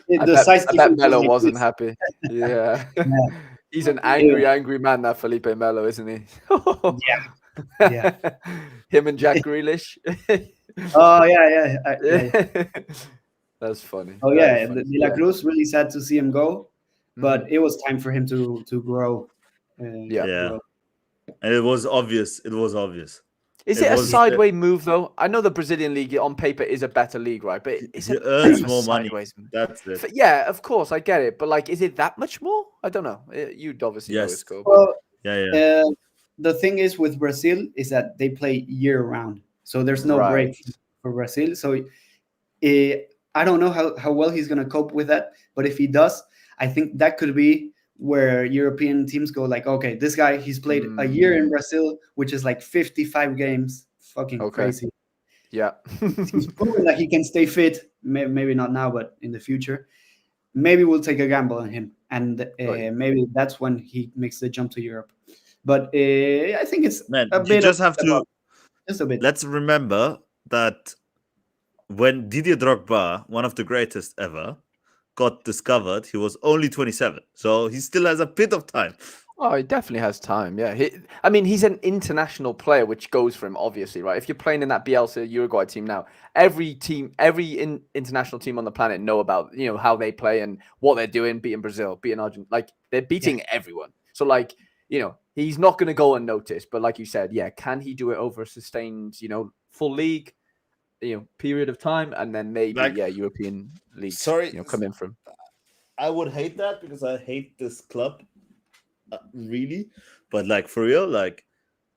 bet Melo wasn't happy. Yeah. He's an angry man, that Felipe Melo, isn't he? Yeah. Him and Jack Grealish. Oh, yeah. That's funny. Oh, yeah. De La Cruz, really sad to see him go, but it was time for him to grow. And it was obvious. Is it a sideways move though? I know the Brazilian league on paper is a better league, right? But he earns more money. That's it. Yeah, of course, I get it. But like, is it that much more? I don't know. You'd obviously know it's cool. Well, yeah. The thing is with Brazil is that they play year round, so there's no break for Brazil. So I don't know how well he's gonna cope with that. But if he does, I think that could be where European teams go like, okay, this guy, he's played a year in Brazil, which is like 55 games. Fucking crazy. Yeah. He's proven that he can stay fit. Maybe not now, but in the future. Maybe we'll take a gamble on him. And maybe that's when he makes the jump to Europe. But I think it's a bit. You just have to. Just a bit. Let's remember that when Didier Drogba, one of the greatest ever, got discovered, he was only 27, so he still has a bit of time. Oh, he definitely has time. Yeah, he's an international player, which goes for him, obviously, right? If you're playing in that Bielsa Uruguay team now, every international team on the planet know about how they play and what they're doing, beating Brazil, beating Argentina, like they're beating everyone. So like he's not going to go unnoticed. But like you said, can he do it over a sustained full league? Period of time, and then maybe European league. Come in from. I would hate that because I hate this club, really. But like for real, like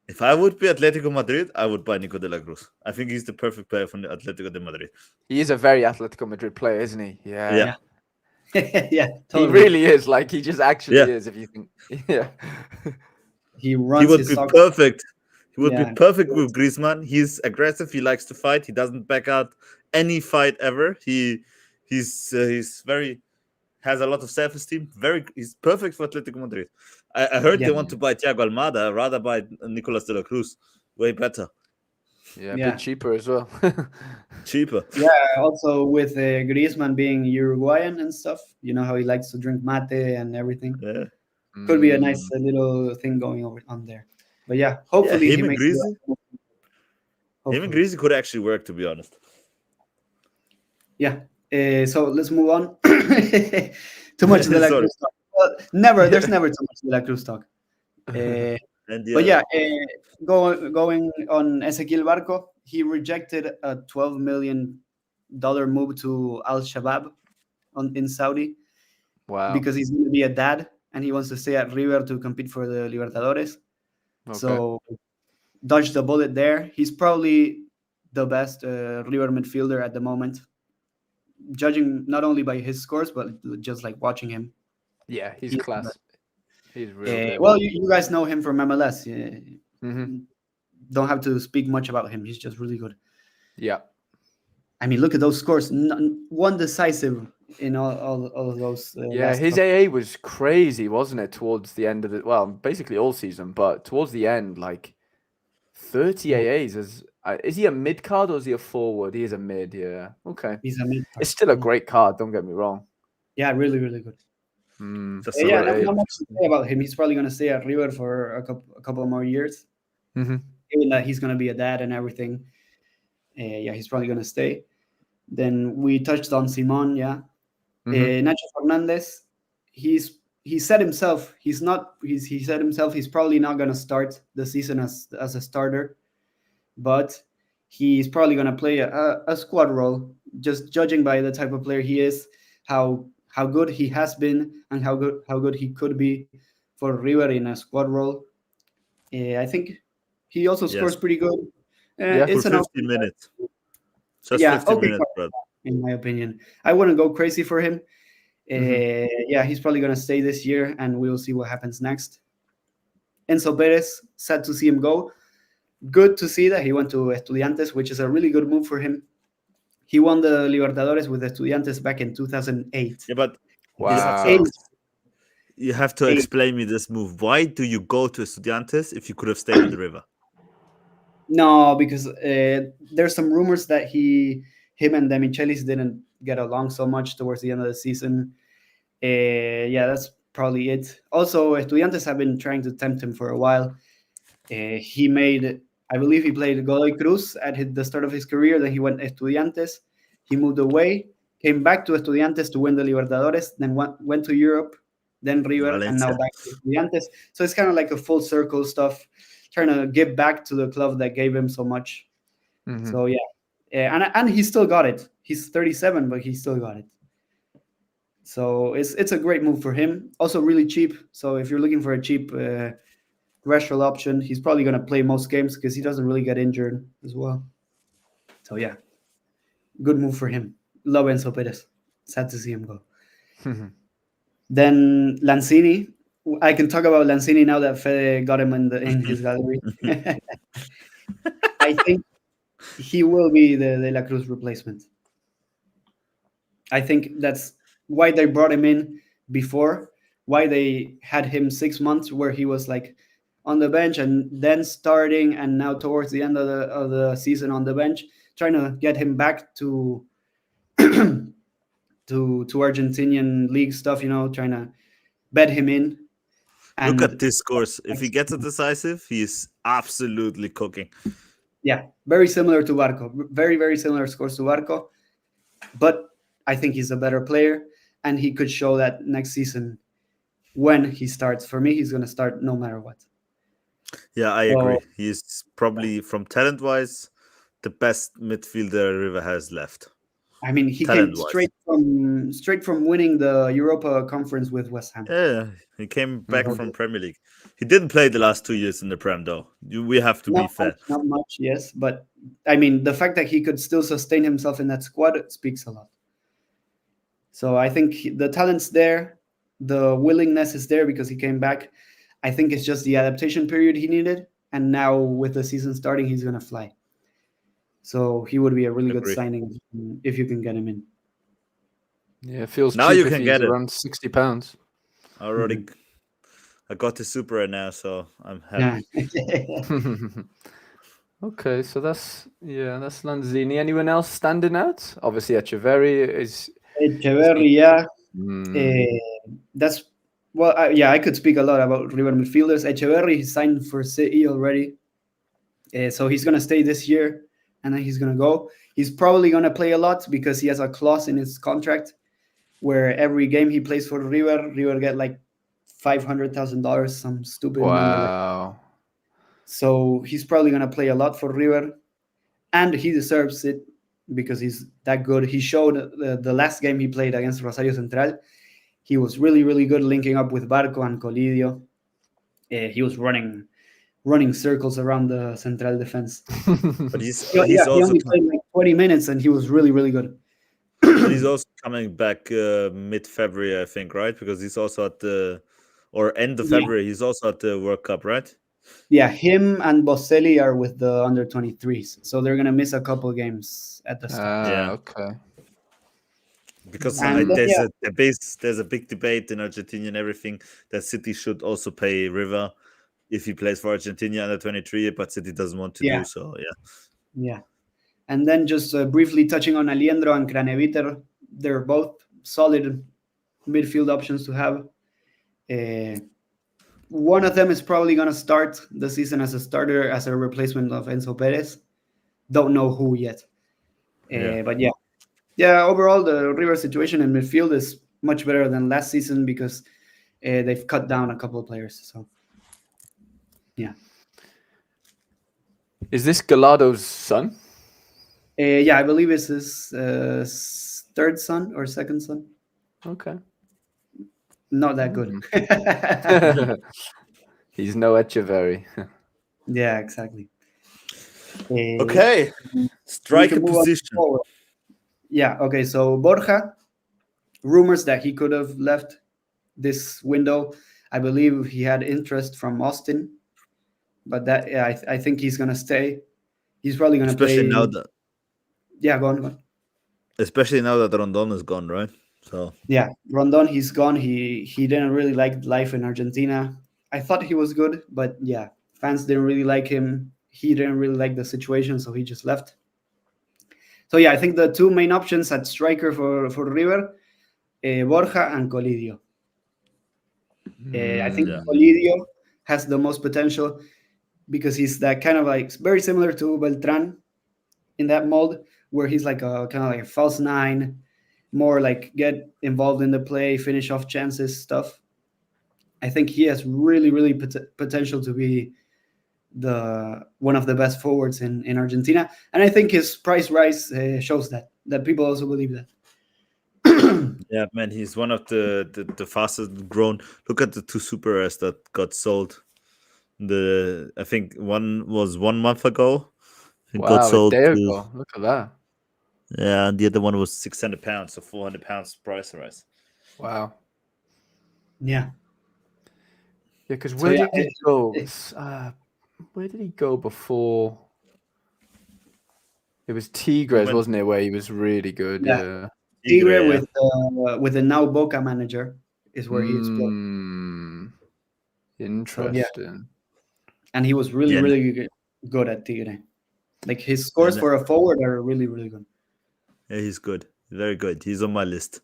if I would be Atletico Madrid, I would buy Nico de la Cruz. I think he's the perfect player for the Atletico de Madrid. He is a very Atletico Madrid player, isn't he? Yeah. Yeah, totally. He really is. Like he just actually is. If you think, he runs. He would be perfect. He would be perfect with Griezmann. He's aggressive. He likes to fight. He doesn't back out any fight ever. He's very has a lot of self-esteem. He's perfect for Atletico Madrid. I heard they want to buy Thiago Almada rather buy Nicolas de la Cruz. Way better. Yeah, a bit cheaper as well. Cheaper. Yeah, also with Griezmann being Uruguayan and stuff. You know how he likes to drink mate and everything. Yeah. Could be a nice little thing going on there. But yeah, hopefully him and Greasy could actually work, to be honest. Yeah. So let's move on. Too much De La Cruz talk. Well, there's never too much De La Cruz talk. But yeah, going on Ezequiel Barco, he rejected a $12 million move to Al Shabaab in Saudi. Wow. Because he's going to be a dad and he wants to stay at River to compete for the Libertadores. Okay. So dodged the bullet there. He's probably the best River midfielder at the moment, judging not only by his scores, but just like watching him. Yeah, he's class. He's really well, you guys know him from MLS. Don't have to speak much about him. He's just really good. Yeah. I mean, look at those scores. One decisive in all of those. His AA was crazy, wasn't it? Towards the end of it, well, basically all season, but towards the end, like 30 AAs. Is he a mid card or is he a forward? He is a mid. Yeah. Okay. He's a mid card. It's still a great card. Don't get me wrong. Yeah, really, really good. Not much to say about him. He's probably going to stay at River for a couple more years. Mm-hmm. Even that he's going to be a dad and everything. He's probably going to stay. Then we touched on Simon. Yeah. Nacho Fernandez. He said himself he's probably not going to start the season as a starter, but he's probably going to play a squad role, just judging by the type of player he is, how good he has been, and how good he could be for River in a squad role. I think he also scores pretty good. It's for 50 minutes. Just 50 minutes, bro. In my opinion, I wouldn't go crazy for him. He's probably going to stay this year, and we'll see what happens next. Enzo Perez, sad to see him go. Good to see that he went to Estudiantes, which is a really good move for him. He won the Libertadores with Estudiantes back in 2008. Yeah, but wow. You have to explain me this move. Why do you go to Estudiantes if you could have stayed in the River? No, because there's some rumors that him and De Michelis didn't get along so much towards the end of the season. That's probably it. Also, Estudiantes have been trying to tempt him for a while. I believe he played Godoy Cruz at the start of his career. Then he went Estudiantes. He moved away, came back to Estudiantes to win the Libertadores, then went to Europe, then River, Valencia, and now back to Estudiantes. So it's kind of like a full circle stuff, trying to give back to the club that gave him so much. Mm-hmm. So and he still got it. He's 37, but he still got it. So it's a great move for him. Also really cheap. So if you're looking for a cheap retro option, he's probably going to play most games because he doesn't really get injured as well. So good move for him. Love Enzo Perez. Sad to see him go. Then Lanzini. I can talk about Lanzini now that Fede got him in his gallery. I think he will be the De La Cruz replacement. I think that's why they brought him in before, why they had him 6 months where he was like on the bench and then starting, and now towards the end of the season on the bench, trying to get him back to to Argentinian league stuff, trying to bed him in. And look at this scores. If he gets a decisive, he is absolutely cooking. Yeah, very similar to Barco. Very, very similar scores to Barco. But I think he's a better player, and he could show that next season when he starts. For me, he's going to start no matter what. Yeah, I agree. He's probably, from talent-wise, the best midfielder River has left. I mean, he came straight from winning the Europa Conference with West Ham. Yeah, he came back from Premier League. He didn't play the last 2 years in the Prem, though. We have to be fair. Not much, yes. But, I mean, the fact that he could still sustain himself in that squad speaks a lot. So I think the talent's there. The willingness is there because he came back. I think it's just the adaptation period he needed. And now with the season starting, he's going to fly. So he would be a really good signing if you can get him in. Yeah, it feels now cheap you if can he's get it. around £60. Already, I got the super right now, so I'm happy. Yeah. Okay, so that's Lanzini. Anyone else standing out? Obviously, Echeverri is. Echeverri, yeah. That's I could speak a lot about River midfielders. Echeverri, he signed for City already, so he's gonna stay this year. And then he's going to go. He's probably going to play a lot because he has a clause in his contract where every game he plays for River get like $500,000, some stupid number. Wow. So he's probably going to play a lot for River. And he deserves it because he's that good. He showed the last game he played against Rosario Central. He was really, really good linking up with Barco and Colidio. He was running circles around the Central defense. But he only played like 20 minutes and he was really, really good. But he's also coming back mid-February, I think, right? Because he's also at end of February, he's also at the World Cup, right? Yeah, him and Boselli are with the under-23s. So they're going to miss a couple games at the start. Okay. Because And then, there's a big debate in Argentina and everything that City should also pay River if he plays for Argentina under 23, but City doesn't want to do so. Yeah. And then just briefly touching on Aliendro and Craneviter, they're both solid midfield options to have. One of them is probably going to start the season as a starter, as a replacement of Enzo Perez. Don't know who yet. But overall, the River situation in midfield is much better than last season because they've cut down a couple of players. So, yeah. Is this Galado's son? I believe it's his third son or second son. Okay. Not that good. He's no Echeverry. Yeah, exactly. Okay. Striker position. Yeah, okay. So Borja, rumors that he could have left this window. I believe he had interest from Austin, but I think he's going to stay. He's probably going to play. Especially now that. Yeah, go on. Especially now that Rondon is gone, right? So yeah, Rondon, he's gone. He didn't really like life in Argentina. I thought he was good, but yeah, fans didn't really like him. He didn't really like the situation, so he just left. So yeah, I think the two main options at striker for River, Borja and Colidio. I think Colidio has the most potential because he's that kind of like very similar to Beltran in that mold, where he's like a kind of like a false nine, more like get involved in the play, finish off chances, stuff. I think he has really, really potential to be one of the best forwards in Argentina, and I think his price rise shows that people also believe that. Yeah, man, he's one of the fastest grown. Look at the two super rares that got sold. I think one was 1 month ago. Got sold a day ago. Look at that. Yeah, and the other one was £600, so £400 price rise. Wow. Yeah. Yeah, because where did he go? Where did he go before? It was Tigres, wasn't it? Where he was really good. Yeah. Tigre with the now Boca manager is where he is playing. Interesting. And he was really, really good at Tigre. Like his scores for a forward are really, really good. Yeah, he's good. Very good. He's on my list.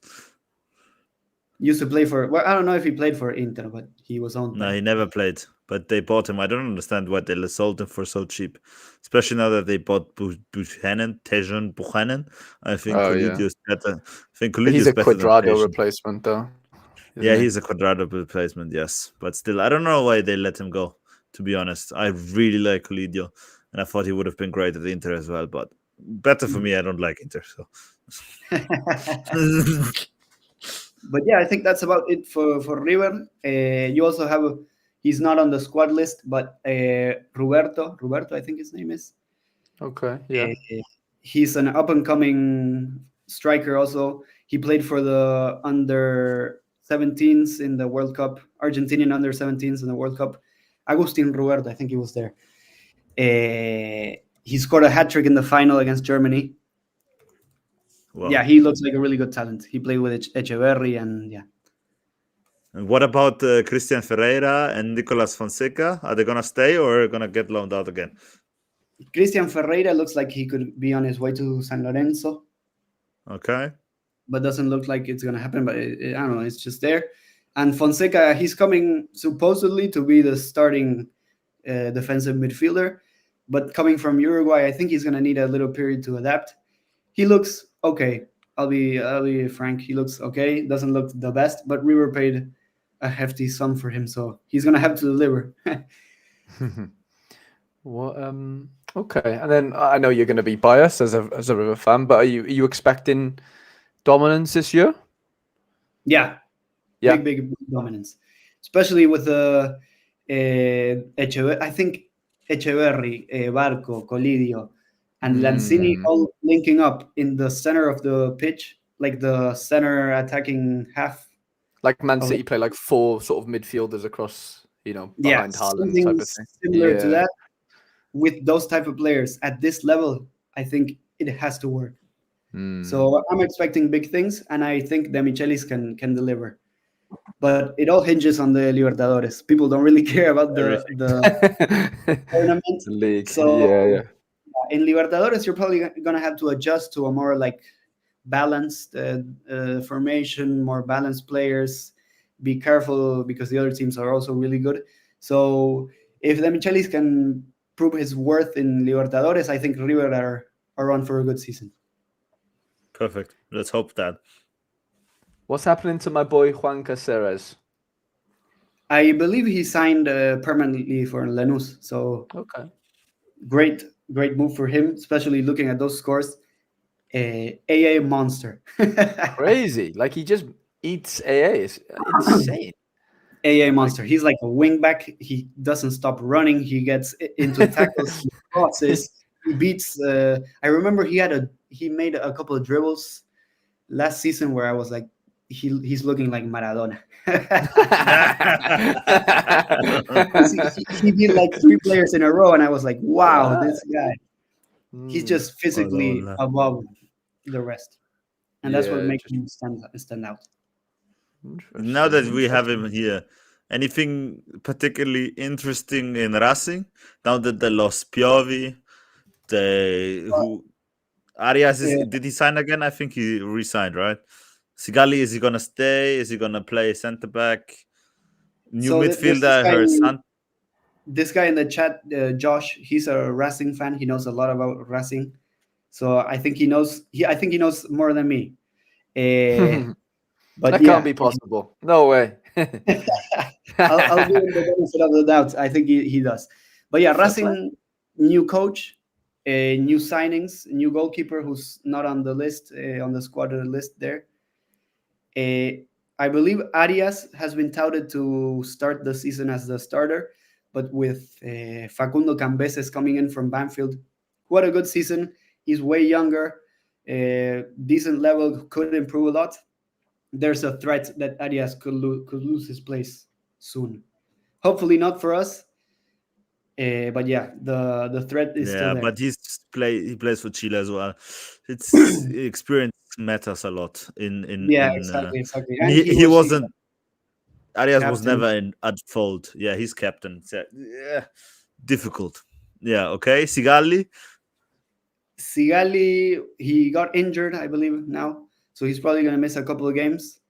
Used to play for, well, I don't know if he played for Inter, but he was on. No, he never played. But they bought him. I don't understand why they sold him for so cheap. Especially now that they bought Buchanan. I think Colidio is better. I think Colidio he's is better than Cuadrado replacement, though. Yeah, he's a Cuadrado replacement, yes. But still, I don't know why they let him go, to be honest. I really like Colidio, and I thought he would have been great at Inter as well. But better for me, I don't like Inter. So. But yeah, I think that's about it for River. You also have, he's not on the squad list, but Roberto, I think his name is. Okay, yeah. He's an up-and-coming striker also. He played for the under-17s in the World Cup, Argentinian under-17s in the World Cup. Agustin Roberto, I think he was there. He scored a hat-trick in the final against Germany. Wow. Yeah, he looks like a really good talent. He played with Echeverry and yeah. And what about Christian Ferreira and Nicolas Fonseca? Are they going to stay or going to get loaned out again? Christian Ferreira looks like he could be on his way to San Lorenzo. Okay. But doesn't look like it's going to happen. But I don't know. It's just there. And Fonseca, he's coming supposedly to be the starting defensive midfielder. But coming from Uruguay, I think he's going to need a little period to adapt. He looks okay. I'll be frank. He looks okay. Doesn't look the best, but River paid a hefty sum for him, so he's gonna have to deliver. Well, okay. And then I know you're going to be biased as a River fan, but are you expecting dominance this year? Yeah. Big dominance, especially with the I think Echeverry, Barco, Colidio, and Lanzini all linking up in the center of the pitch, like the center attacking half. Like Man City play like 4 sort of midfielders across, behind Haaland type of thing. Similar to that. With those type of players at this level, I think it has to work. So I'm expecting big things, and I think the Michelis can deliver. But it all hinges on the Libertadores. People don't really care about the tournament. League. So in Libertadores, you're probably gonna have to adjust to a more like balanced formation, more balanced players. Be careful because the other teams are also really good. So if the Michelis can prove his worth in Libertadores, I think River are on for a good season. Perfect. Let's hope that. What's happening to my boy Juan Caceres? I believe he signed permanently for Lanús. So okay, great move for him, especially looking at those scores. AA monster. Crazy. Like he just eats AA. It's insane. AA monster. He's like a wing back. He doesn't stop running. He gets into tackles. He crosses. He beats. I remember he made a couple of dribbles last season where I was like, he's looking like Maradona. he beat like 3 players in a row, and I was like, wow, this guy. He's just physically above the rest, and that's what makes him stand out. Now that we have him here, anything particularly interesting in Racing? Now that they lost Piovi, Arias did he sign again? I think he re-signed, right? Sigali, is he gonna stay? Is he gonna play center back? New midfielder, I heard. This guy in the chat, Josh, he's a Racing fan. He knows a lot about Racing, so I think he knows. I think he knows more than me. But that can't be possible. No way. I'll give him the benefit of the doubt. I think he does. But yeah, Racing, new coach, new signings, new goalkeeper who's not on the list, on the squad list there. I believe Arias has been touted to start the season as the starter, but with Facundo Cambeses coming in from Banfield, what a good season. He's way younger, decent level, could improve a lot. There's a threat that Arias could lose his place soon. Hopefully not for us, but yeah, the threat is still there. But he plays for Chile as well. It's experience matters a lot. Exactly. He wasn't. Arias captain. Was never at fault. Yeah, he's captain. Yeah, difficult. Yeah, okay. Sigali, he got injured, I believe now. So he's probably going to miss a couple of games.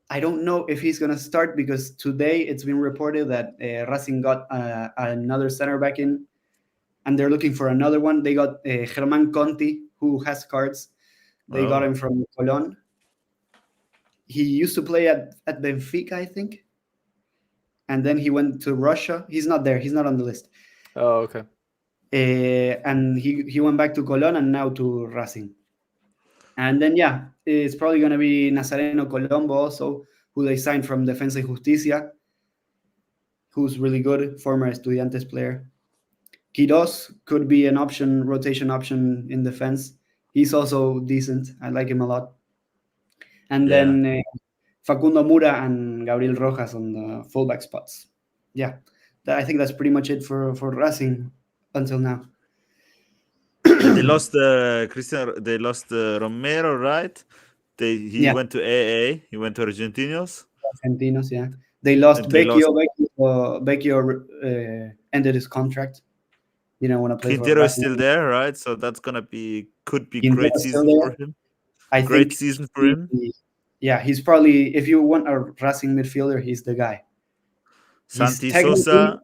I don't know if he's going to start because today it's been reported that Racing got another center back in, and they're looking for another one. They got Germán Conti, who has cards. They got him from Colón. He used to play at Benfica, I think. And then he went to Russia. He's not there. He's not on the list. Oh, okay. And he went back to Colón and now to Racing. And then, it's probably going to be Nazareno Colombo also, who they signed from Defensa y Justicia, who's really good, former Estudiantes player. Quiroz could be an option, rotation option in defense. He's also decent. I like him a lot. And then Facundo Mura and Gabriel Rojas on the fullback spots. Yeah, I think that's pretty much it for Racing until now. They lost Christian. They lost Romero, right? He went to AA. He went to Argentinos. Argentinos, yeah. They lost Vecchio. Vecchio ended his contract. You don't want to play. Quintero is still there, right? So that's could be great season for him. Great season for him. Yeah, he's probably, if you want a Racing midfielder, he's the guy. Santi Sosa.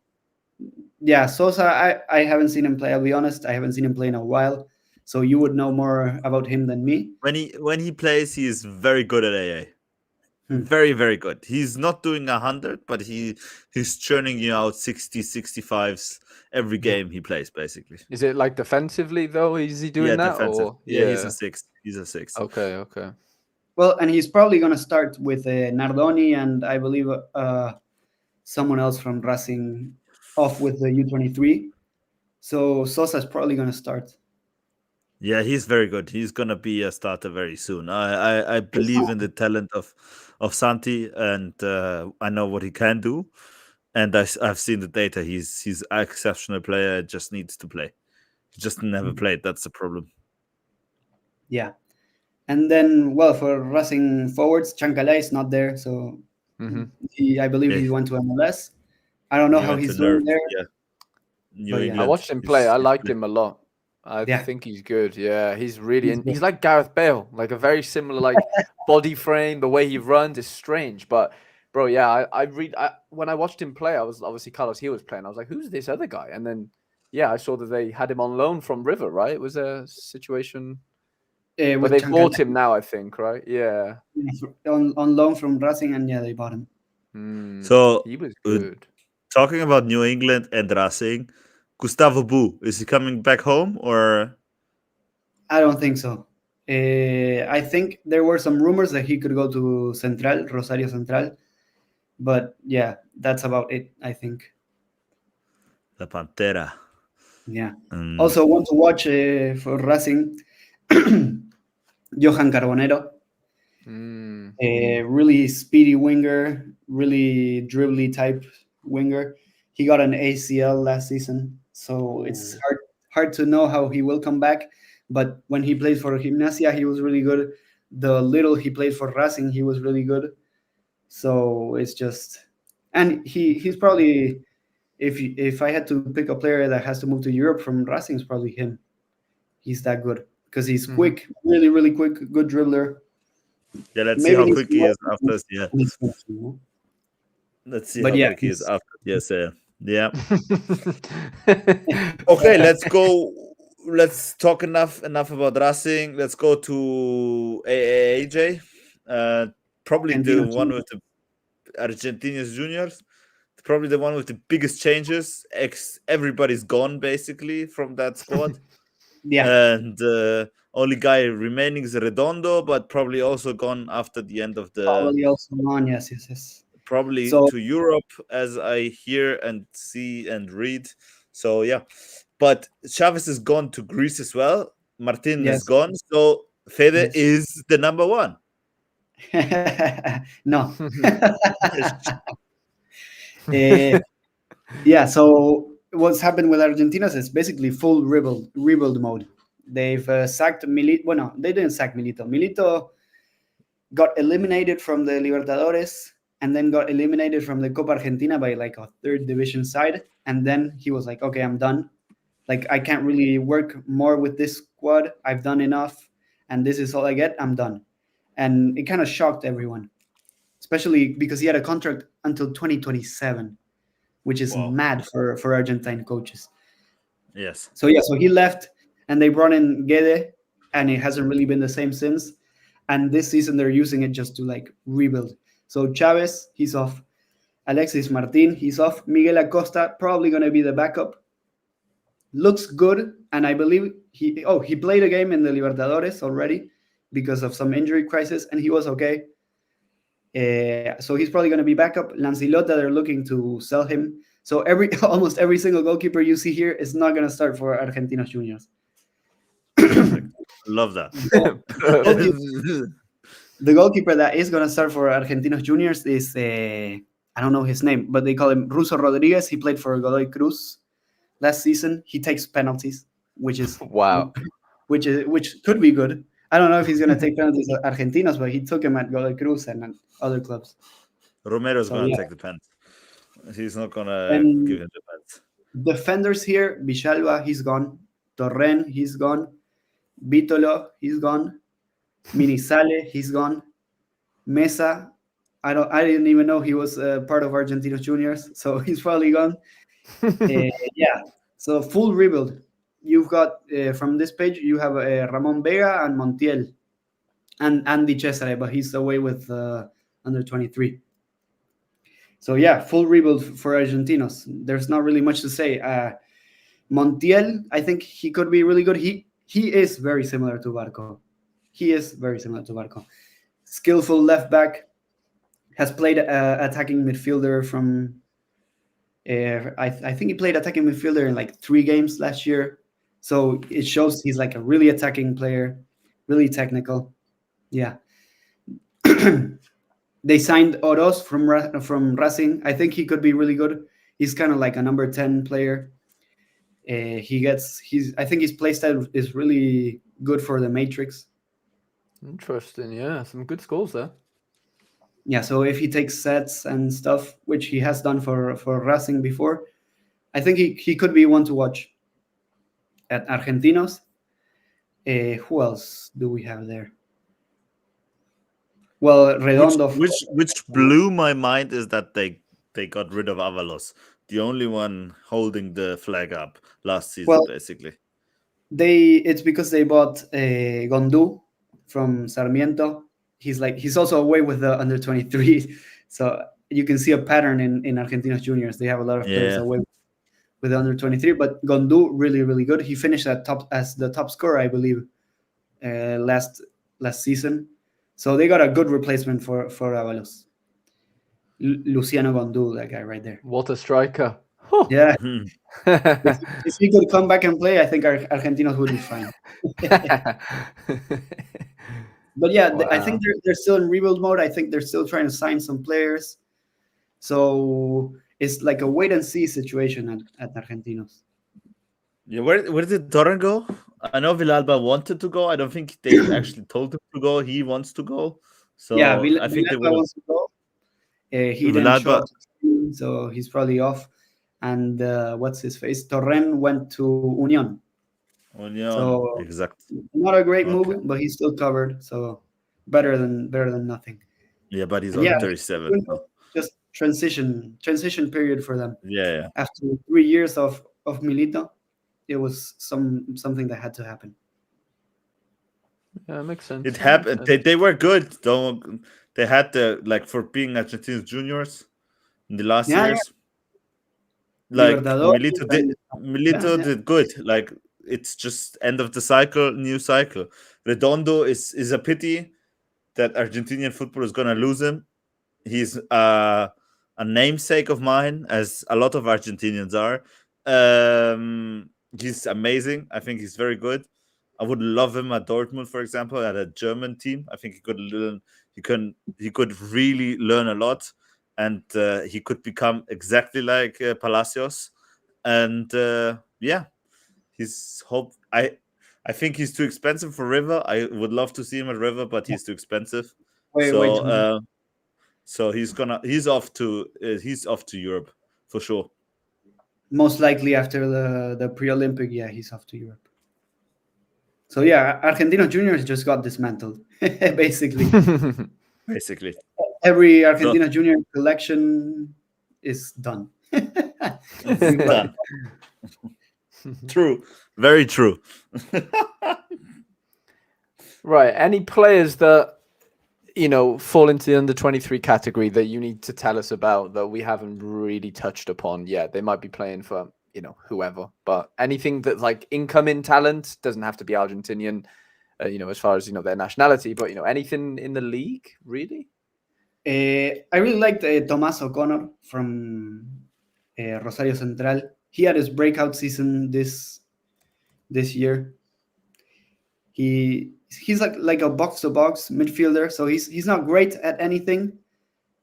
Yeah, Sosa, I haven't seen him play. I'll be honest, I haven't seen him play in a while. So you would know more about him than me. When he plays, he is very good at AA. Very, very good. He's not doing 100, but he's churning out 60, 65s every game he plays, basically. Is it like defensively, though? Is he doing that? Defensive. Or? Yeah, he's a 6. He's a 6. Okay. Well, and he's probably going to start with Nardoni and I believe someone else from Racing off with the U23. So Sosa's probably going to start. Yeah, he's very good. He's going to be a starter very soon. I believe in the talent of Santi, and I know what he can do. And I've seen the data. He's an exceptional player. Just needs to play. He just never played. That's the problem. Yeah. And then, well, for Racing forwards, Chancalay is not there, so I believe he went to MLS. I don't know He how went to he's doing Nerf. there. Yeah, New But yeah. I England. watched him play. I liked play- him a lot. I Yeah. think he's good. Yeah, he's really He's he's good. like Gareth Bale, like a very similar like body frame. The way he runs is strange, but bro, yeah, when I watched him play, I was obviously Carlos he was playing. I was like, who's this other guy? And then yeah, I saw that they had him on loan from River, right? It was a situation, but With they Chancalay bought him now, I think, right? Yeah. on loan from Racing, and yeah, they bought him. So, He was good. talking about New England and Racing, Gustavo Bu, is he coming back home or? I don't think so. I think there were some rumors that he could go to Central, Rosario Central, but yeah, that's about it, I think. La Pantera. Yeah. Also, want to watch for Racing, Johan Carbonero. A really speedy winger, really dribbly type winger. He got an ACL last season, so it's hard to know how he will come back. But when he played for Gimnasia, he was really good. The little he played for Racing, he was really good. So it's just, and he's probably, if I had to pick a player that has to move to Europe from Racing, it's probably him. He's that good because he's quick, really, really quick, good dribbler. Yeah, let's see how quick he is after. Yeah, let's see how quick he is after. Yes, yeah. Okay, let's go. Let's talk enough about Racing. Let's go to AJ. Probably the one with the Argentinos Juniors. Probably the one with the biggest changes. Everybody's gone basically from that squad. Yeah. And only guy remaining is Redondo, but probably also gone after the end of the. Probably also gone. Yes. Probably to Europe, as I hear and see and read. So yeah, but Chavez is gone to Greece as well. Martin is gone. So Fede is the number one. No. Yeah. So what's happened with Argentinos is basically full rebuild mode. They've sacked Milito. Well, no, they didn't sack Milito. Milito got eliminated from the Libertadores and then got eliminated from the Copa Argentina by like a third division side. And then he was like, okay, I'm done. Like, I can't really work more with this squad. I've done enough. And this is all I get. I'm done. And it kind of shocked everyone, especially because he had a contract until 2027, which is mad for Argentine coaches. Yes. So he left and they brought in Guede, and it hasn't really been the same since. And this season they're using it just to like rebuild. So Chavez, he's off. Alexis Martin, he's off. Miguel Acosta, probably going to be the backup. Looks good, and I believe he played a game in the Libertadores already because of some injury crisis, and he was okay. So he's probably going to be backup. Lancilota, they're looking to sell him. So almost every single goalkeeper you see here is not going to start for Argentinos Juniors. Love that. The goalkeeper that is going to start for Argentinos Juniors is, I don't know his name, but they call him Russo Rodriguez. He played for Godoy Cruz last season. He takes penalties, which is which could be good. I don't know if he's going to take penalties at Argentinos, but he took him at Godoy Cruz and other clubs. Romero's going to take the pens. He's not going to give him the pens. Defenders here, Villalba, he's gone. Torren, he's gone. Vitolo, he's gone. Minizale, he's gone. Mesa, I didn't even know he was part of Argentinos Juniors, so he's probably gone. So full rebuild. You've got from this page you have Ramon Vega and Montiel and Andy Cesare, but he's away with under 23. So yeah, full rebuild for Argentinos. There's not really much to say. Montiel, I think he could be really good. He is very similar to Barco. Skillful left back. Has played attacking midfielder from. I think he played attacking midfielder in like 3 games last year. So it shows he's like a really attacking player, really technical. Yeah. They signed Oroz from Racing. I think he could be really good. He's kind of like a number 10 player. I think his playstyle is really good for the Matrix. Interesting. Yeah, some good scores there. Yeah, so if he takes sets and stuff, which he has done for Racing before, I think he could be one to watch. At Argentinos, who else do we have there? Well, Redondo. Which blew my mind is that they got rid of Avalos, the only one holding the flag up last season, basically. It's because they bought Gondu from Sarmiento. He's also away with the under 23, so you can see a pattern in Argentinos Juniors. They have a lot of players away with the under 23, but Gondu really good. He finished as the top scorer, I believe, last season. So they got a good replacement for Avalos. Luciano Gondu, that guy right there. What a striker! Yeah. If he could come back and play, I think Argentinos would be fine. But yeah, wow. I think they're still in rebuild mode. I think they're still trying to sign some players. So it's like a wait and see situation at Argentinos. Yeah, where did Torren go? I know Villalba wanted to go. I don't think they actually told him to go. He wants to go. So yeah, I think Villalba wants to go. He didn't show up, so he's probably off. And what's his face? Torren went to Union. So, exactly. Not a great move, but he's still covered. So better than nothing. Yeah, but he's on 37. So. Just transition period for them. Yeah. After 3 years of Milito, it was something that had to happen. Yeah, it makes sense. It happened. They were good. They had for being Argentinos Juniors in the last years. Like Milito did good. Like it's just end of the cycle, new cycle. Redondo is a pity that Argentinian football is gonna lose him. He's a namesake of mine, as a lot of Argentinians are. He's amazing. I think he's very good. I would love him at Dortmund, for example, at a German team. I think he could learn. He could really learn a lot, and he could become exactly like Palacios. And he's hope. I think he's too expensive for River. I would love to see him at River, but he's too expensive. So he's off to Europe for sure. Most likely after the pre-Olympic, he's off to Europe. So Argentinos Juniors just got dismantled, basically. Basically, every Argentinos Junior collection is done. Done. True, very true. Right. Any players that fall into the under 23 category that you need to tell us about that we haven't really touched upon yet? They might be playing for whoever, but anything that's like incoming talent, doesn't have to be Argentinian, as far as their nationality, but anything in the league really. I really liked Tomás O'Connor from Rosario Central. He had his breakout season this year. He's like a box-to-box midfielder, so he's not great at anything,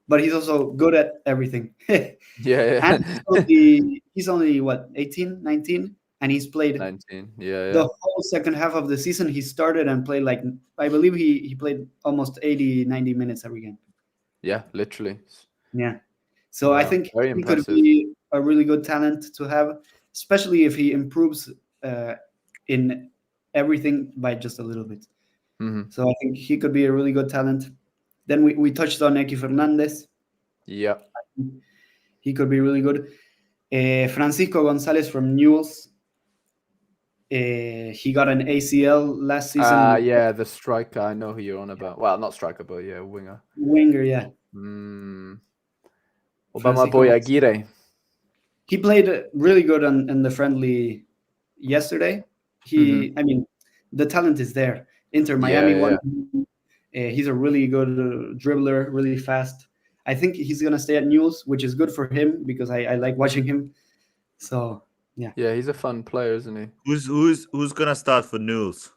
but he's also good at everything. Yeah. And he's only what, 18, 19, and he's played 19. The whole second half of the season. He started and played I believe he played almost 80, 90 minutes every game. Yeah, literally. Yeah. So I think he could be a really good talent to have, especially if he improves in everything by just a little bit. Mm-hmm. So I think he could be a really good talent. Then we touched on Eki Fernandez. Yeah. He could be really good. Francisco Gonzalez from Newell's. He got an ACL last season. Yeah, the striker. I know who you're on about. Well, not striker, but winger. Winger, yeah. What about my boy Aguirre? He played really good in the friendly yesterday. I mean, the talent is there. Inter Miami won. He's a really good dribbler, really fast. I think he's gonna stay at Newell's, which is good for him because I like watching him. So yeah. Yeah, he's a fun player, isn't he? Who's gonna start for Newell's?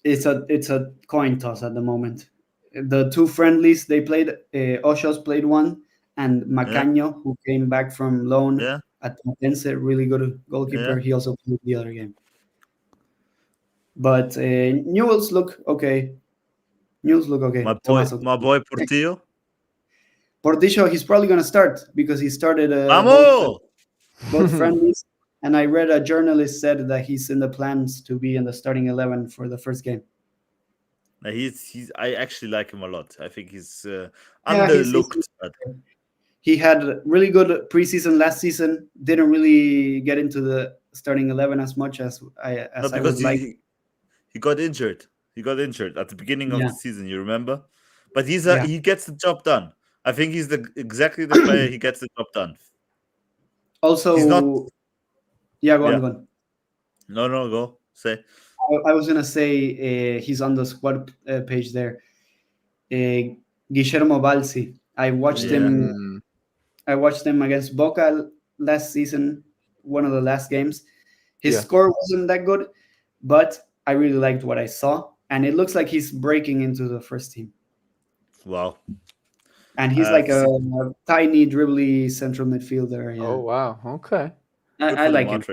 It's a coin toss at the moment. The two friendlies they played, Oshos played one, and Macaño, who came back from loan at Potense, really good goalkeeper. He also played the other game. But Newell's look okay. Tommaso. My boy Portillo. Portillo, he's probably going to start because he started Vamos! both friendlies. And I read a journalist said that he's in the plans to be in the starting 11 for the first game. I actually like him a lot. I think he's Yeah, underlooked. He had really good preseason last season. Didn't really get into the starting 11 as much as I would like. He got injured. He got injured at the beginning of the season. You remember? But he gets the job done. I think he's exactly the player. He gets the job done. Also, he's not. Go on. No, go say. I was gonna say he's on the squad page there. Guillermo Balsi. I watched him. I watched him against Boca last season, one of the last games. His score wasn't that good, but I really liked what I saw, and it looks like he's breaking into the first team. Wow. And he's like a tiny, dribbly central midfielder. Yeah. Oh, wow. Okay. I like him.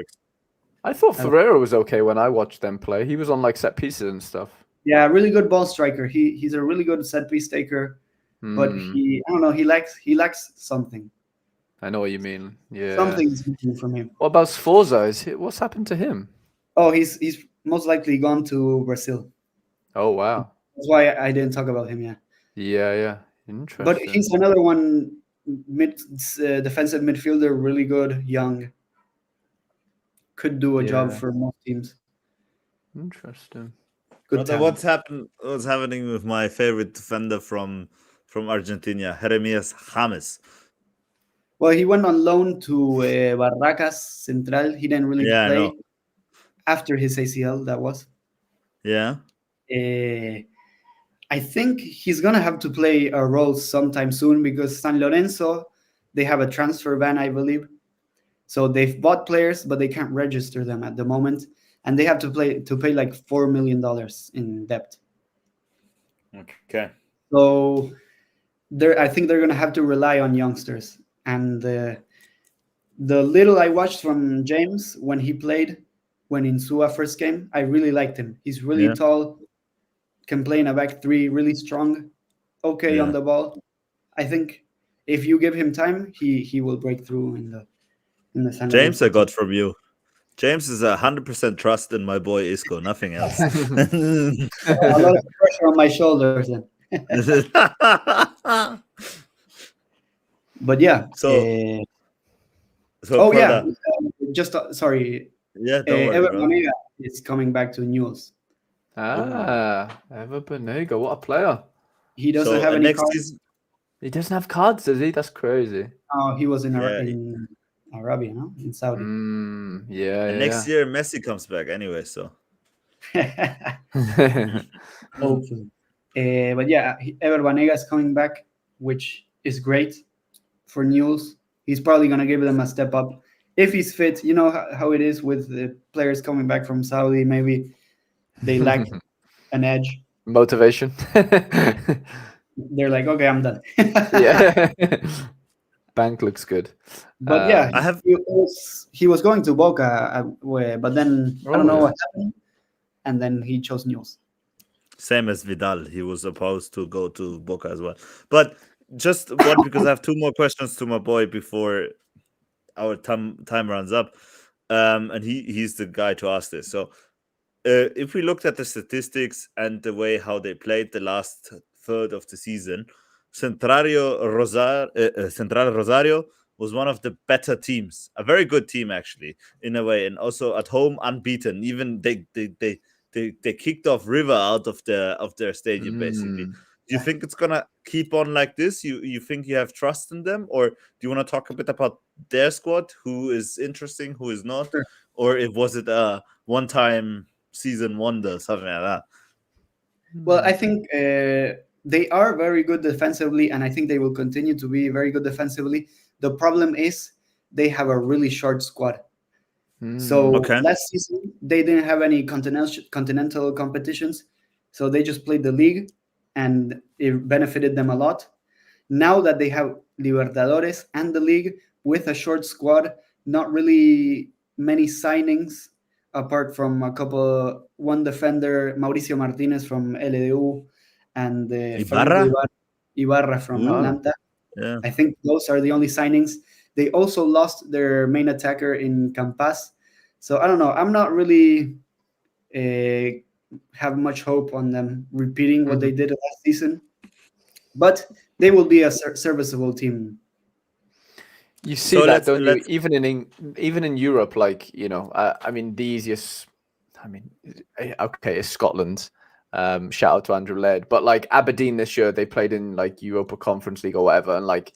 I thought Ferreira was okay when I watched them play. He was on like set pieces and stuff. Yeah, really good ball striker. He's a really good set piece taker, but I don't know, he lacks something. I know what you mean. Yeah. Something's missing from him. What about Sforza? What's happened to him? Oh, he's most likely gone to Brazil. Oh, wow. That's why I didn't talk about him yet. Yeah. Interesting. But he's another one, defensive midfielder, really good, young. Could do a job for most teams. Interesting. What's happening with my favorite defender from Argentina, Jeremias James? Well, he went on loan to Barracas Central. He didn't really play after his ACL. That was. Yeah. I think he's gonna have to play a role sometime soon because San Lorenzo, they have a transfer ban, I believe. So they've bought players, but they can't register them at the moment, and they have to pay like $4 million in debt. Okay. So I think they're gonna have to rely on youngsters. And the little I watched from James when he played, when Insua first came, I really liked him. He's really tall, can play in a back three, really strong, on the ball. I think if you give him time, he will break through in the San James Lorenzo. I got from you. James is 100% trust in my boy Isco, nothing else. A lot of pressure on my shoulders then. But yeah. Sorry. Yeah, don't worry, Ever Banega is coming back to Newell's. Ever Banega, what a player. He doesn't have any cards. Season... He doesn't have cards, does he? That's crazy. Oh, he was in Arabia, no? In Saudi. Next year Messi comes back anyway, so. Hopefully. But yeah, Ever Banega is coming back, which is great for Newell's. He's probably going to give them a step up. If he's fit, you know how it is with the players coming back from Saudi. Maybe they lack an edge. Motivation. They're like, okay, I'm done. Yeah. Bank looks good. But he was going to Boca, but then I don't know what happened. And then he chose Newell's. Same as Vidal. He was supposed to go to Boca as well. But just one, because I have two more questions to my boy before our time runs up. And he's the guy to ask this. So if we looked at the statistics and the way how they played the last third of the season, Central Rosario was one of the better teams, a very good team actually in a way, and also at home unbeaten. Even they kicked off River out of their stadium basically. Do you think it's gonna keep on like this? You think you have trust in them, or do you want to talk a bit about their squad? Who is interesting, who is not, or was it a one-time season wonder, something like that? Well, I think they are very good defensively, and I think they will continue to be very good defensively. The problem is they have a really short squad. So last season they didn't have any continental competitions, so they just played the league, and it benefited them a lot. Now that they have Libertadores and the league with a short squad, not really many signings, apart from one defender, Mauricio Martinez from LDU, and Ibarra? Ibarra from Atlanta. Yeah. I think those are the only signings. They also lost their main attacker in Campas. So I don't know. I'm not really have much hope on them repeating what they did last season, but they will be a serviceable team. You see that, don't you? Even in Europe, like, you know, I mean, the easiest, I mean, okay, it's Scotland. Shout out to Andrew Laird, but like Aberdeen this year, they played in like Europa Conference League or whatever, and like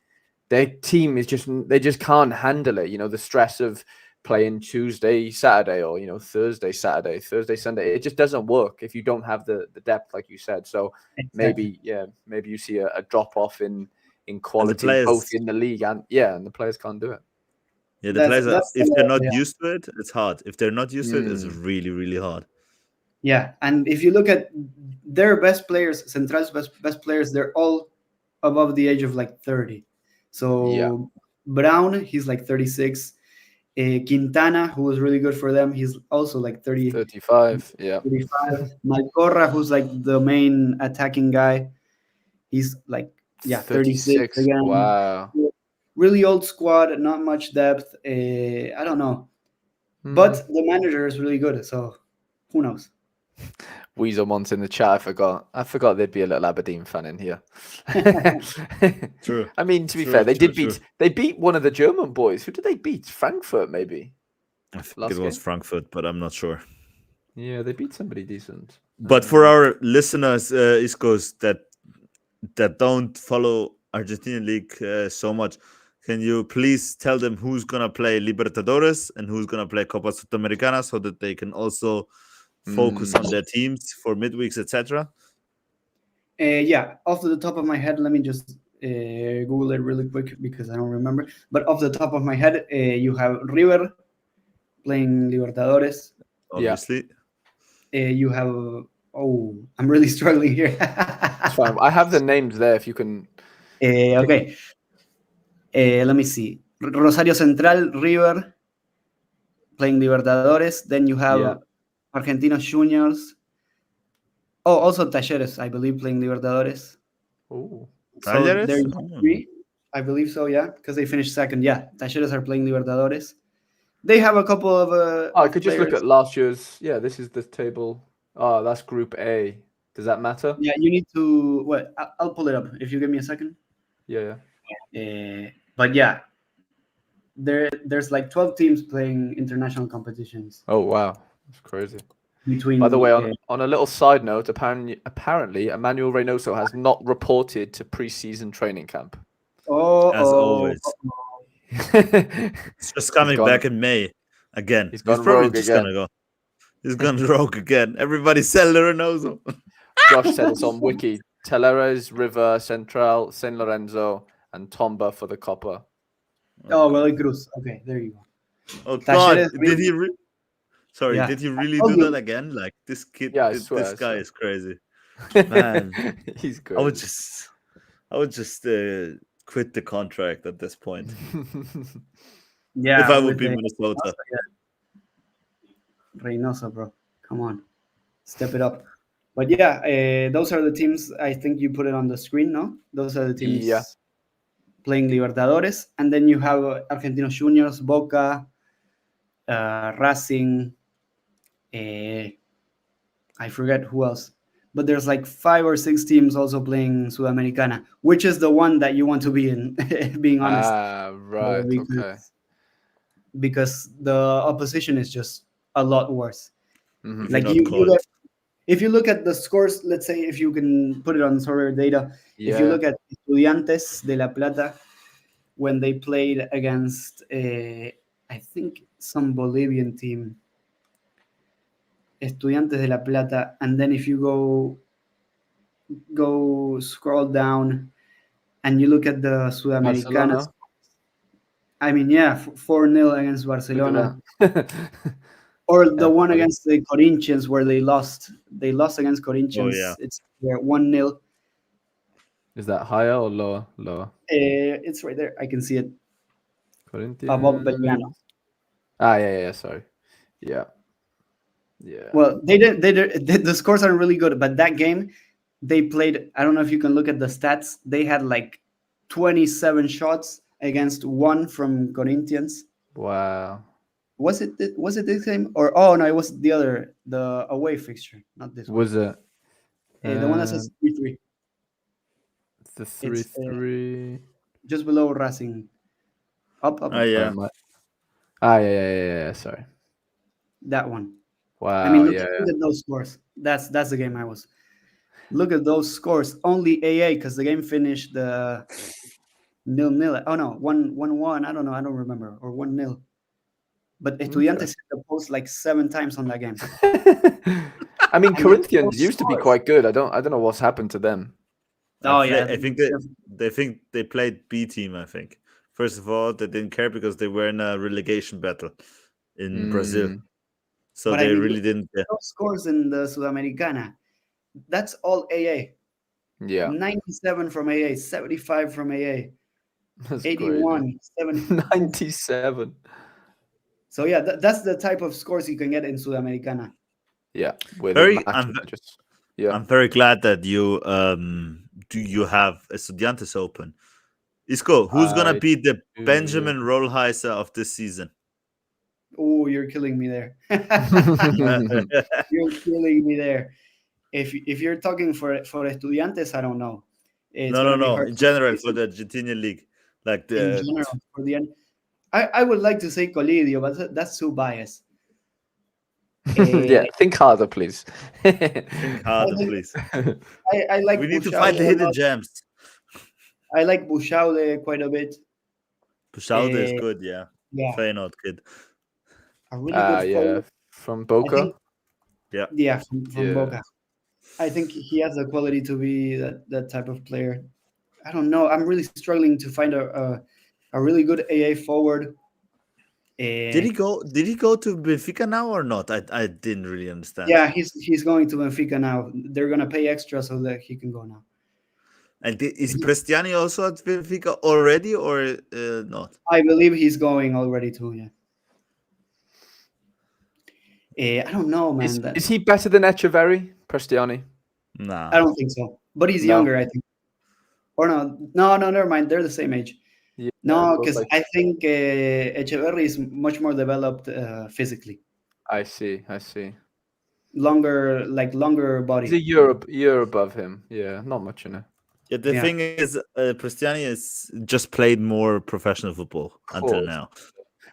their team is they just can't handle it. You know, the stress of playing Tuesday, Saturday, or, you know, Thursday, Saturday, Thursday, Sunday. It just doesn't work if you don't have the depth, like you said. So maybe you see a drop off in quality, both in the league and the players can't do it. Yeah, the players, if they're not used to it, it's hard. If they're not used to it, it's really, really hard. Yeah, and if you look at their best players, Central's best players, they're all above the age of like 30. So Brown, he's like 36. Quintana, who was really good for them, he's also like 35. Yeah. 35. Malcorra, who's like the main attacking guy, he's like 36 again. Wow. Really old squad, not much depth. I don't know, but the manager is really good. So who knows? Weaselmont's in the chat. I forgot there'd be a little Aberdeen fan in here. True. I mean, to be fair, they beat one of the German boys. Who did they beat? Frankfurt, maybe. I think it was Frankfurt, but I'm not sure. Yeah, they beat somebody decent. But for our listeners, Iscos, that don't follow Argentinian League so much, can you please tell them who's gonna play Libertadores and who's gonna play Copa Sudamericana so that they can also focus on their teams for midweeks, etc.? Off the top of my head, let me just Google it really quick because I don't remember. But off the top of my head, you have River playing Libertadores. Obviously. You have I'm really struggling here. It's fine. I have the names there if you can. Okay. Let me see. Rosario Central, River playing Libertadores. Then you have Argentinos Juniors. Oh, also Talleres, I believe, playing Libertadores. Oh, so there you go. 3. I believe so, because they finished second. Yeah, Talleres are playing Libertadores. They have a couple of. I could just look at last year's. Yeah, this is the table. Oh, that's Group A. Does that matter? Yeah, you need to. What? I'll pull it up if you give me a second. Yeah. But yeah, there's like 12 teams playing international competitions. Oh wow, that's crazy. By the way, on a little side note, apparently Emmanuel Reynoso has not reported to preseason training camp. As always. It's just coming back in May again. He's probably just gonna go. He's gone rogue again. Everybody sell Reynoso. Josh said it's on Wiki. Talleres, River, Central, San Lorenzo, and Tomba for the Copa. Godoy Cruz. Okay, there you go. Oh God! Did he? Did he really do that again? Like this kid? Yeah, this guy is crazy. Man, he's good. I would just quit the contract at this point. Yeah, if I would be Minnesota. Reynoso, bro, come on, step it up. But yeah, those are the teams. I think you put it on the screen, no? Those are the teams playing Libertadores, and then you have Argentinos Juniors, Boca, Racing. I forget who else, but there's like 5 or 6 teams also playing Sudamericana, which is the one that you want to be in. Being honest, right? Because the opposition is just a lot worse. Like if you look at the scores, let's say if you can put it on Sorare data, if you look at Estudiantes de La Plata when they played against I think some Bolivian team, Estudiantes de La Plata, and then if you go scroll down and you look at the Sudamericana, I mean 4-0 against Barcelona. Or the one against the Corinthians where they lost against Corinthians. It's 1-0. Is that higher or lower? Lower. It's right there. I can see it. Corinthians. Above Belgrano. Yeah. Sorry. Yeah. Yeah. Well, they did. The scores are really good, but that game they played. I don't know if you can look at the stats. They had like 27 shots against 1 from Corinthians. Wow. Was it this game or no? It was the away fixture, not this Was one. it The one that says 3-3. the It's 3-3? just below Racing. Up. Oh yeah. Yeah. Sorry. That one. Wow. I mean, look yeah. at those scores. That's the game I was. Look at those scores. Only AA because the game finished 0-0. Oh no, 1-1. I don't know. I don't remember. Or 1-0. But Estudiantes hit the post like 7 times on that game. I mean, And Corinthians those used to be scores- quite good. I don't know what's happened to them. Oh yeah, I think they played B team. I think first of all they didn't care because they were in a relegation battle in Brazil, so But they I mean, really didn't care. those scores in the Sudamericana. That's all AA. Yeah. 97 from AA, 75 from AA, That's 81, 70. 97. So yeah, that's the type of scores you can get in Sudamericana. Yeah. With I'm very glad that you have Estudiantes open. Isco, who's gonna be the Benjamin Rollheiser of this season? Oh, you're killing me there. You're killing me there. If you're talking for Estudiantes, I don't know. No. In general, for the Argentinian league, like in general for the end, I would like to say Colidio, but that's too biased. Yeah, think harder, please. Think harder, please. I like. We need to find the hidden gems. I like Buchaude quite a bit. Buchaude is good, yeah. Feyenoord kid. A really good forward. From Boca. From Boca. I think he has the quality to be that type of player. I don't know. I'm really struggling to find a really good AA forward. Did he go to Benfica now or not? I didn't really understand. Yeah, he's going to Benfica now. They're gonna pay extra so that he can go now. And is Prestiani also at Benfica already or not? I believe he's going already too. Yeah. I don't know, man. Is he better than Echeverri, Prestiani? No, I don't think so. But he's younger, I think. Or no, never mind. They're the same age. Yeah, no, because I think Echeverri is much more developed physically. I see. Longer body. He's a year above him. Yeah, not much in it. Yeah, the thing is, Prestiani has just played more professional football until now.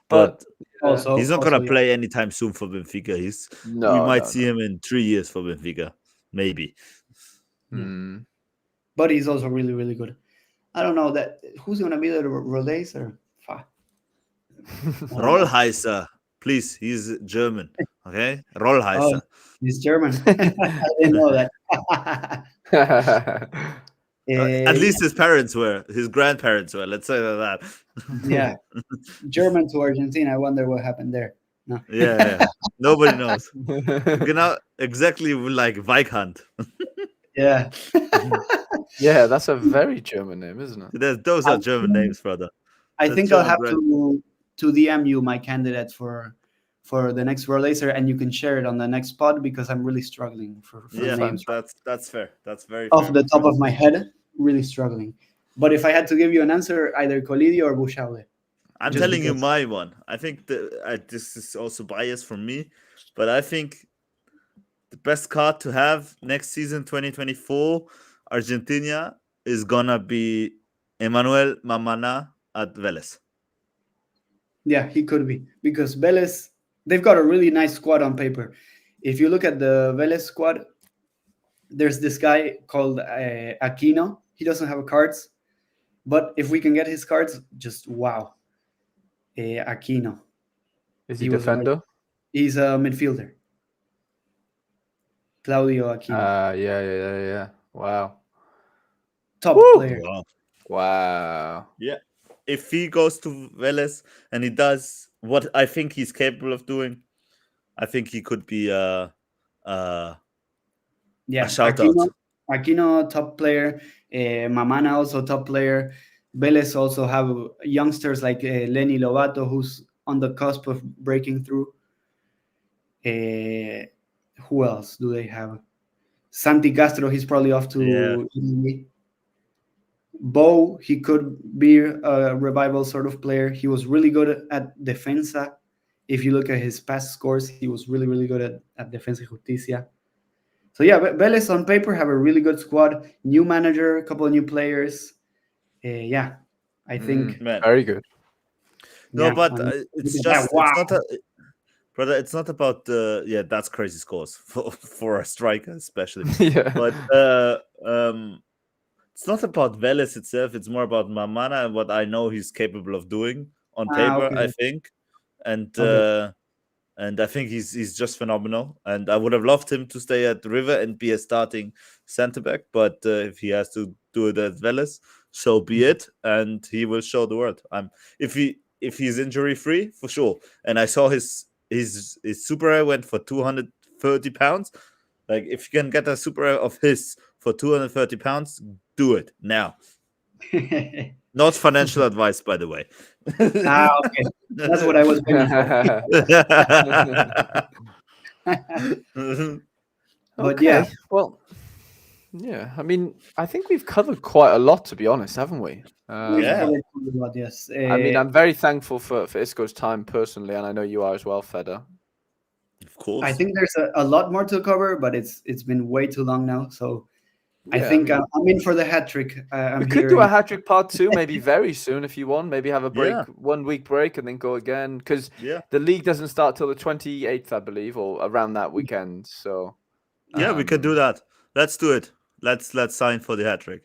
But he's not gonna play anytime soon for Benfica. We might see him in 3 years for Benfica, maybe. But he's also really, really good. I don't know who's gonna be the Rollheiser. Rollheiser, please. He's German. Okay, Rollheiser. He's German. I didn't know that. At least his grandparents were. Let's say that. Yeah, German to Argentina. I wonder what happened there. No. Yeah. Nobody knows. Exactly like Weichand. Yeah. Yeah, that's a very German name, isn't it? Those are German names, brother. I think I'll have to DM you my candidate for the next Rollheiser, and you can share it on the next pod because I'm really struggling for names. That's fair. That's very off the top of my head, really struggling. But if I had to give you an answer, either Colidio or Buchaude. I'm telling you my one. I think this is also biased from me, but I think the best card to have next season, 2024, Argentina, is gonna be Emmanuel Mamana at Vélez. Yeah, he could be, because Vélez, they've got a really nice squad on paper. If you look at the Vélez squad, there's this guy called Aquino. He doesn't have cards, but if we can get his cards, just wow. Aquino. Is he defender? He's a midfielder. Claudio Aquino. Yeah. Wow. Top player. Wow. Yeah. If he goes to Vélez and he does what I think he's capable of doing, I think he could be a shout out. Aquino, top player. Mamana, also top player. Vélez also have youngsters like Lenny Lobato, who's on the cusp of breaking through. Who else do they have? Santi Castro, he's probably off to Italy. Bo, he could be a revival sort of player. He was really good at defensa. If you look at his past scores, he was really, really good at Defensa y Justicia. So yeah, Vélez on paper have a really good squad. New manager, a couple of new players. Yeah, I think very good. No, but it's just it's not brother. It's not about that's crazy scores for a striker, especially. Yeah, but it's not about Vélez itself. It's more about Mamana and what I know he's capable of doing on paper. Okay. I think, and I think he's just phenomenal. And I would have loved him to stay at River and be a starting centre back. But if he has to do it at Vélez, so be it. And he will show the world. If he's injury free, for sure. And I saw his Super Air went for £230. Like, if you can get a Super Air of his for £230, do it now. Not financial advice, by the way. Okay. That's what I was waiting for. But yeah. Well, yeah. I mean, I think we've covered quite a lot, to be honest, haven't we? Yes. I mean, I'm very thankful for Isco's time personally, and I know you are as well, Feder. Of course. I think there's a lot more to cover, but it's been way too long now. So I think I'm in for the hat trick. We could do a hat trick part 2 maybe very soon if you want. Maybe have a break, 1 week break, and then go again. Because the league doesn't start till the 28th, I believe, or around that weekend. So we could do that. Let's do it. Let's sign for the hat trick.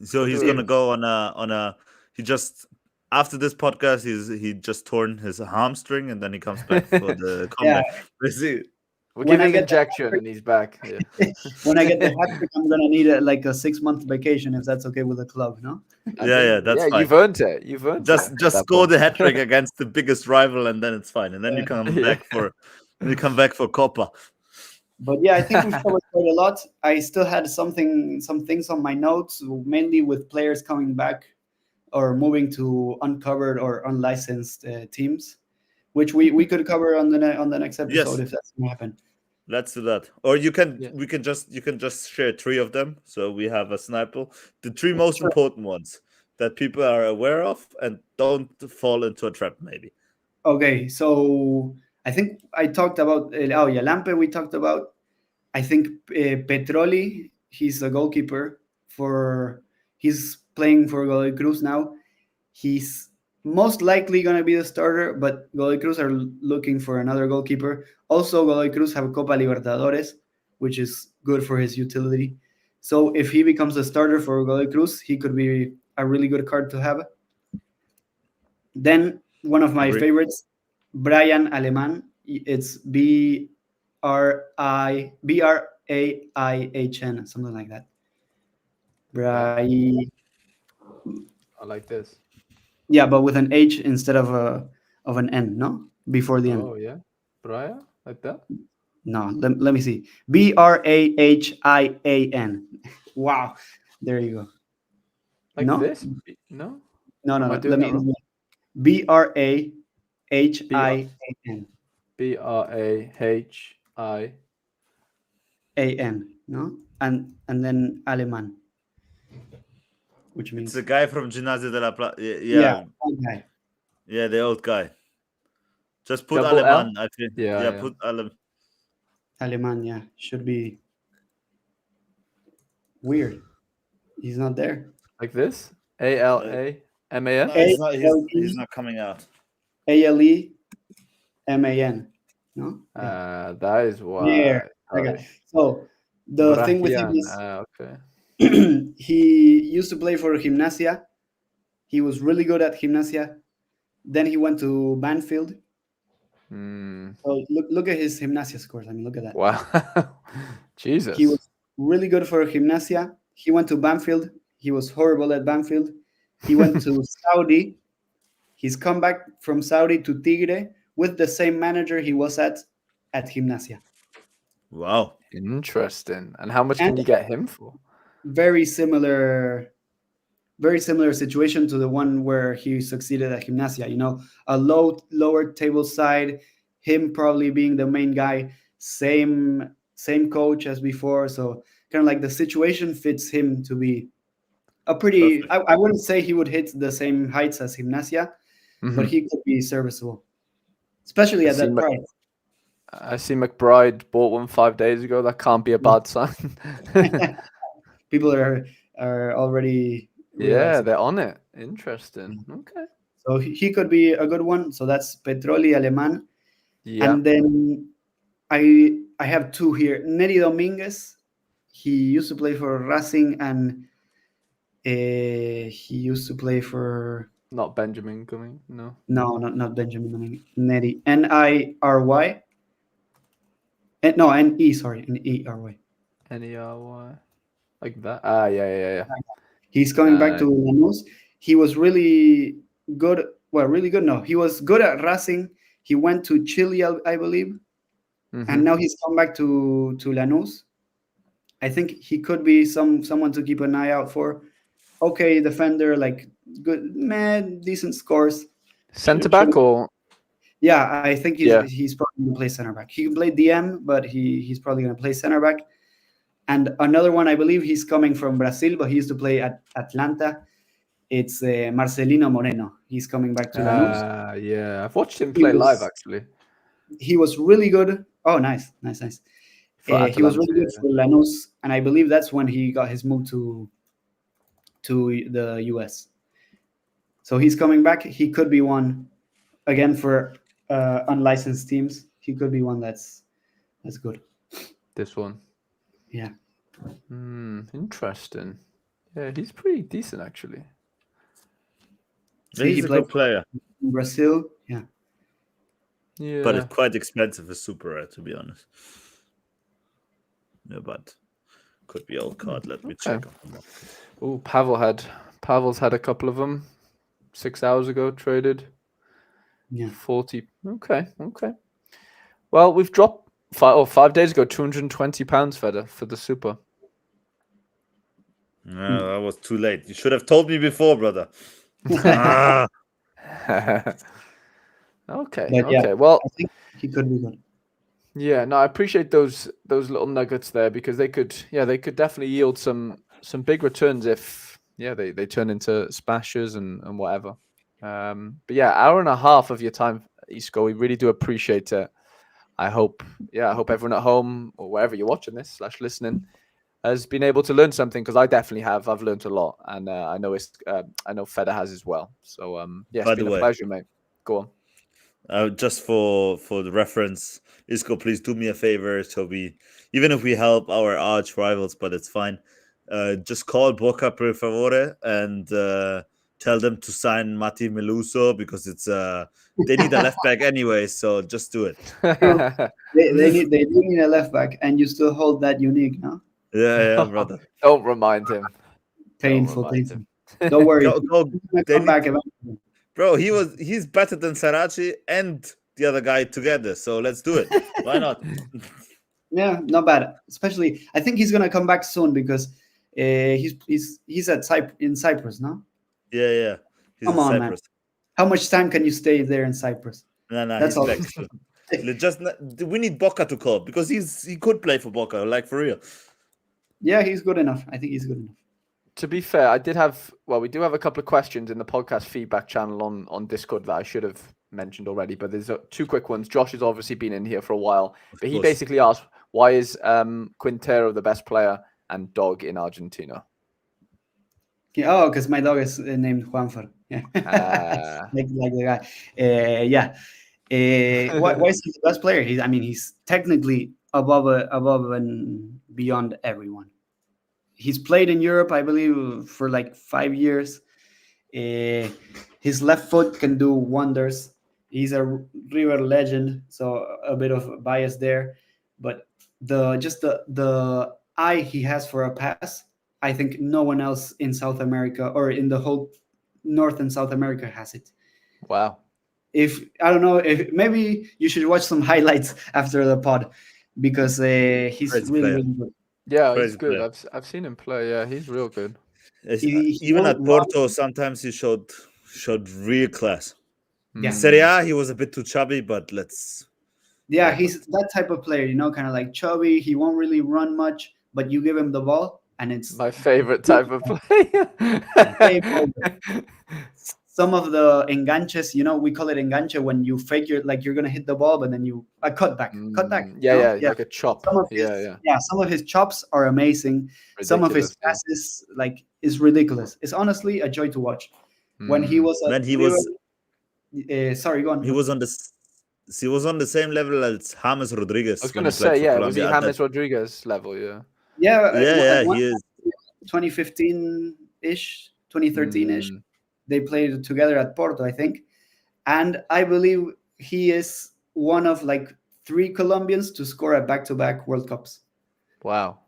So he's gonna go on a. He just after this podcast, he just torn his hamstring, and then he comes back for the comeback. We'll give him an injection and he's back. Yeah. When I get the hat trick, I'm gonna need a 6-month vacation if that's okay with the club, no? That's fine. You've earned it. You've earned just score the hat trick against the biggest rival, and then it's fine. And then you come back for Copa. But yeah, I think we've covered quite a lot. I still had some things on my notes, mainly with players coming back or moving to uncovered or unlicensed teams, which we could cover on the next episode if that's gonna happen. Let's do that. Or you can just share 3 of them, so we have a sniper. The 3 most important ones that people are aware of and don't fall into a trap, maybe. Okay, so I think I talked about Lampe. We talked about. I think Petroli. He's a goalkeeper he's playing for Godoy Cruz now. He's most likely going to be the starter, but Godoy Cruz are looking for another goalkeeper. Also, Godoy Cruz have Copa Libertadores, which is good for his utility. So if he becomes a starter for Godoy Cruz, he could be a really good card to have. Then one of my favorites, Brian Aleman. It's BRAIHN, something like that. Brian. I like this. Yeah, but with an H instead of an N, no? Before the N. Oh, yeah. Brian? Like that? No, let me see. BRAHIAN. Wow. There you go. Like this? No? No. Let me BRAHIAN. BRAHIAN. No? And then Aleman. Which means it's the guy from Gimnasia de la Plata. old guy. Yeah, the old guy. Just put Double Aleman, L? I think. Yeah. Put Aleman. Aleman, yeah. Should be weird. He's not there. Like this? ALAMAN? No, he's not coming out. ALEMAN. No? That is why. Yeah. Okay. So the thing with him is okay. he used to play for Gimnasia. He was really good at Gimnasia. Then he went to Banfield. So look at his Gimnasia scores. I mean, look at that. Wow. Jesus. He was really good for Gimnasia. He went to Banfield. He was horrible at Banfield. He went to Saudi. He's come back from Saudi to Tigre with the same manager he was at Gimnasia. Wow. Interesting. And how much can you get him for? Very similar situation to the one where he succeeded at Gimnasia. You know, a lower table side, him probably being the main guy, same same coach as before. So kind of like the situation fits him to be a pretty. I wouldn't say he would hit the same heights as Gimnasia, but he could be serviceable, especially at that price. I see McBride bought one 5 days ago. That can't be a bad sign. People are already realizing. They're on it. Interesting. Okay. So he could be a good one. So that's Petroli Alemán. Yeah. And then I have two here. Neri Dominguez. He used to play for Racing, and he used to play for... Not Benjamin Cumming, no. No, not Benjamin Cumming. Neri. N-I-R-Y. No, N-E, sorry. N-E-R-Y. N-E-R-Y. Like that? Yeah. He's coming back to Lanús. He was really good. Well, really good. No, he was good at Racing. He went to Chile, I believe. And now he's come back to Lanús. I think he could be someone to keep an eye out for. Okay, defender, like good, decent scores. Center back or? Yeah, I think he's probably going to play center back. He can play DM, but he's probably going to play center back. And another one, I believe he's coming from Brazil, but he used to play at Atlanta. It's Marcelino Moreno. He's coming back to Lanús. Yeah, I've watched him play live, actually. He was really good. Oh, nice. He was really good for Lanús, and I believe that's when he got his move to the US. So he's coming back. He could be one, again, for unlicensed teams. He could be one that's good. This one. Yeah. Interesting. Yeah, he's pretty decent, actually. He's a good player. In Brazil, yeah. But it's quite expensive as super rare, to be honest. Yeah, but could be old card. Let me check. Oh, Pavel's had a couple of them 6 hours ago traded. Yeah. 40. Okay. Well, we've dropped 5 days ago, £220, Feder, for the super. No, that was too late. You should have told me before, brother. Okay. Well, I think he could be good. Yeah, no, I appreciate those little nuggets there, because they could definitely yield some big returns if they turn into smashes and whatever. But yeah, hour and a half of your time, Isco, we really do appreciate it. I hope everyone at home or wherever you're watching this / listening has been able to learn something, because I definitely have. I've learned a lot, and I know Feder has as well. So it's been a pleasure, mate. Go on. Just for the reference, Isco, please do me a favor. So even if we help our arch rivals, but it's fine. Just call Boca per favore and tell them to sign Mati Meluso, because it's they need a left back anyway. So just do it. they do need a left back, and you still hold that unique, no? Yeah, brother. Don't remind him. Painful. Don't worry. Come back eventually. Bro, he's better than Sarachi and the other guy together. So let's do it. Why not? Yeah, not bad. Especially, I think he's gonna come back soon, because he's in Cyprus, no? Yeah. Come on, man. How much time can you stay there in Cyprus? No, that's all. We need Boca to call, because he could play for Boca, like for real. Yeah, he's good enough. I think he's good enough. To be fair, we do have a couple of questions in the podcast feedback channel on Discord that I should have mentioned already, but there's two quick ones. Josh has obviously been in here for a while, but he basically asked, why is Quintero the best player and dog in Argentina? Yeah, because my dog is named Juanfer. Yeah. like the guy. Yeah. Why is he the best player? He's technically above and beyond everyone. He's played in Europe, I believe, for like 5 years. His left foot can do wonders. He's a River legend, so a bit of bias there. But the eye he has for a pass, I think no one else in South America or in the whole North and South America has it. Wow. If maybe you should watch some highlights after the pod, because he's really good. Yeah, he's good. I've seen him play. Yeah, he's real good. Even at Porto, sometimes he showed showed real class. Yeah. Serie A, he was a bit too chubby, but let's Yeah, he's that type of player, kind of like chubby. He won't really run much, but you give him the ball, and it's my favorite type of player. game over. Some of the enganches, we call it enganche when you fake like you're gonna hit the ball, but then you cut back. Yeah, like a chop. Some of his chops are amazing. Ridiculous, some of his passes, is ridiculous. It's honestly a joy to watch. When he was, sorry, go on. He was on the same level as James Rodriguez. I was gonna say, was he James Rodriguez level? Yeah, he is. 2015-ish, 2013-ish. They played together at Porto, I think. And I believe he is one of 3 Colombians to score at back-to-back World Cups. Wow.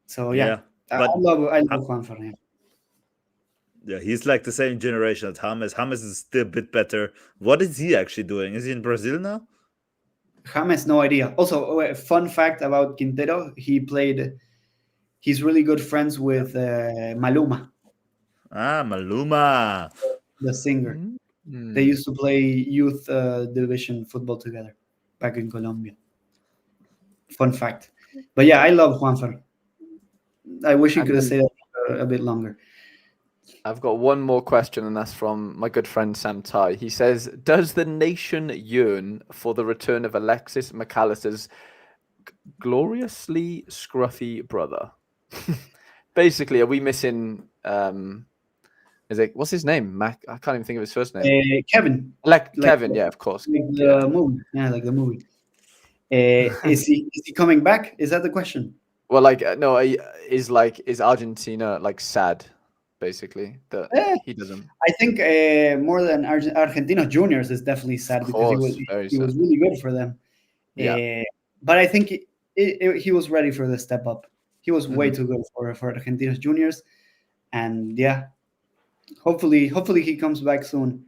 So I love Juanfer. Yeah. Yeah, he's like the same generation as James. James is still a bit better. What is he actually doing? Is he in Brazil now? James, no idea. Also, a fun fact about Quintero, he's really good friends with Maluma. Maluma. The singer. They used to play youth division football together back in Colombia. Fun fact. But yeah, I love Juanfer. I wish he could have stayed a bit longer. I've got one more question, and that's from my good friend Sam Tai. He says, does the nation yearn for the return of Alexis McAllister's gloriously scruffy brother? Basically, are we missing... what's his name? Mac? I can't even think of his first name. Kevin. Kevin, yeah, of course. Like the movie. Yeah, like the movie. Is he coming back? Is that the question? Well, no, is Argentina sad, basically, that he doesn't? I think more than Argentinos Juniors is definitely sad because he was really good for them. Yeah. But I think he was ready for the step up. He was way too good for Argentinos Juniors, and hopefully he comes back soon,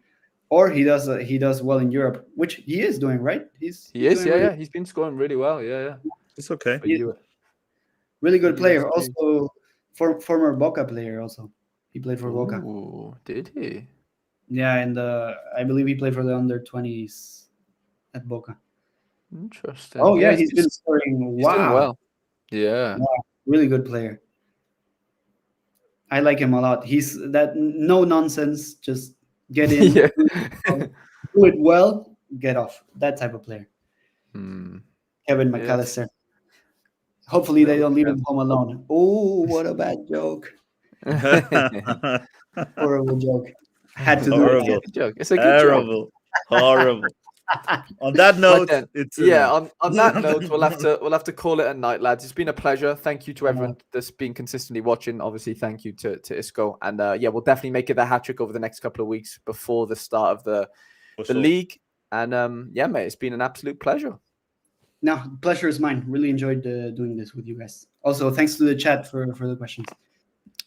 or he does well in Europe, which he is doing, right? He's been scoring really well. Yeah. It's okay. Really good player. Also, former Boca player. Also, he played for Boca. Ooh, did he? Yeah, and I believe he played for the under-20s at Boca. Interesting. Oh yeah, he's been scoring. He's doing well. Yeah, really good player. I like him a lot. He's that no nonsense, just get in, do it well, get off. That type of player. Kevin McAllister. Hopefully they don't leave him home alone. Oh, what a bad joke. Horrible joke. Had to do it. It's a good joke. Horrible. On that note, on that note, we'll have to call it a night, lads. It's been a pleasure. Thank you to everyone that's been consistently watching. Obviously, thank you to Isco, and we'll definitely make it the hat trick over the next couple of weeks before the start of the league. And mate, it's been an absolute pleasure. No, pleasure is mine. Really enjoyed doing this with you guys. Also, thanks to the chat for the questions.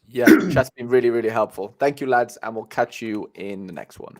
Yeah, chat's been really, really helpful. Thank you, lads, and we'll catch you in the next one.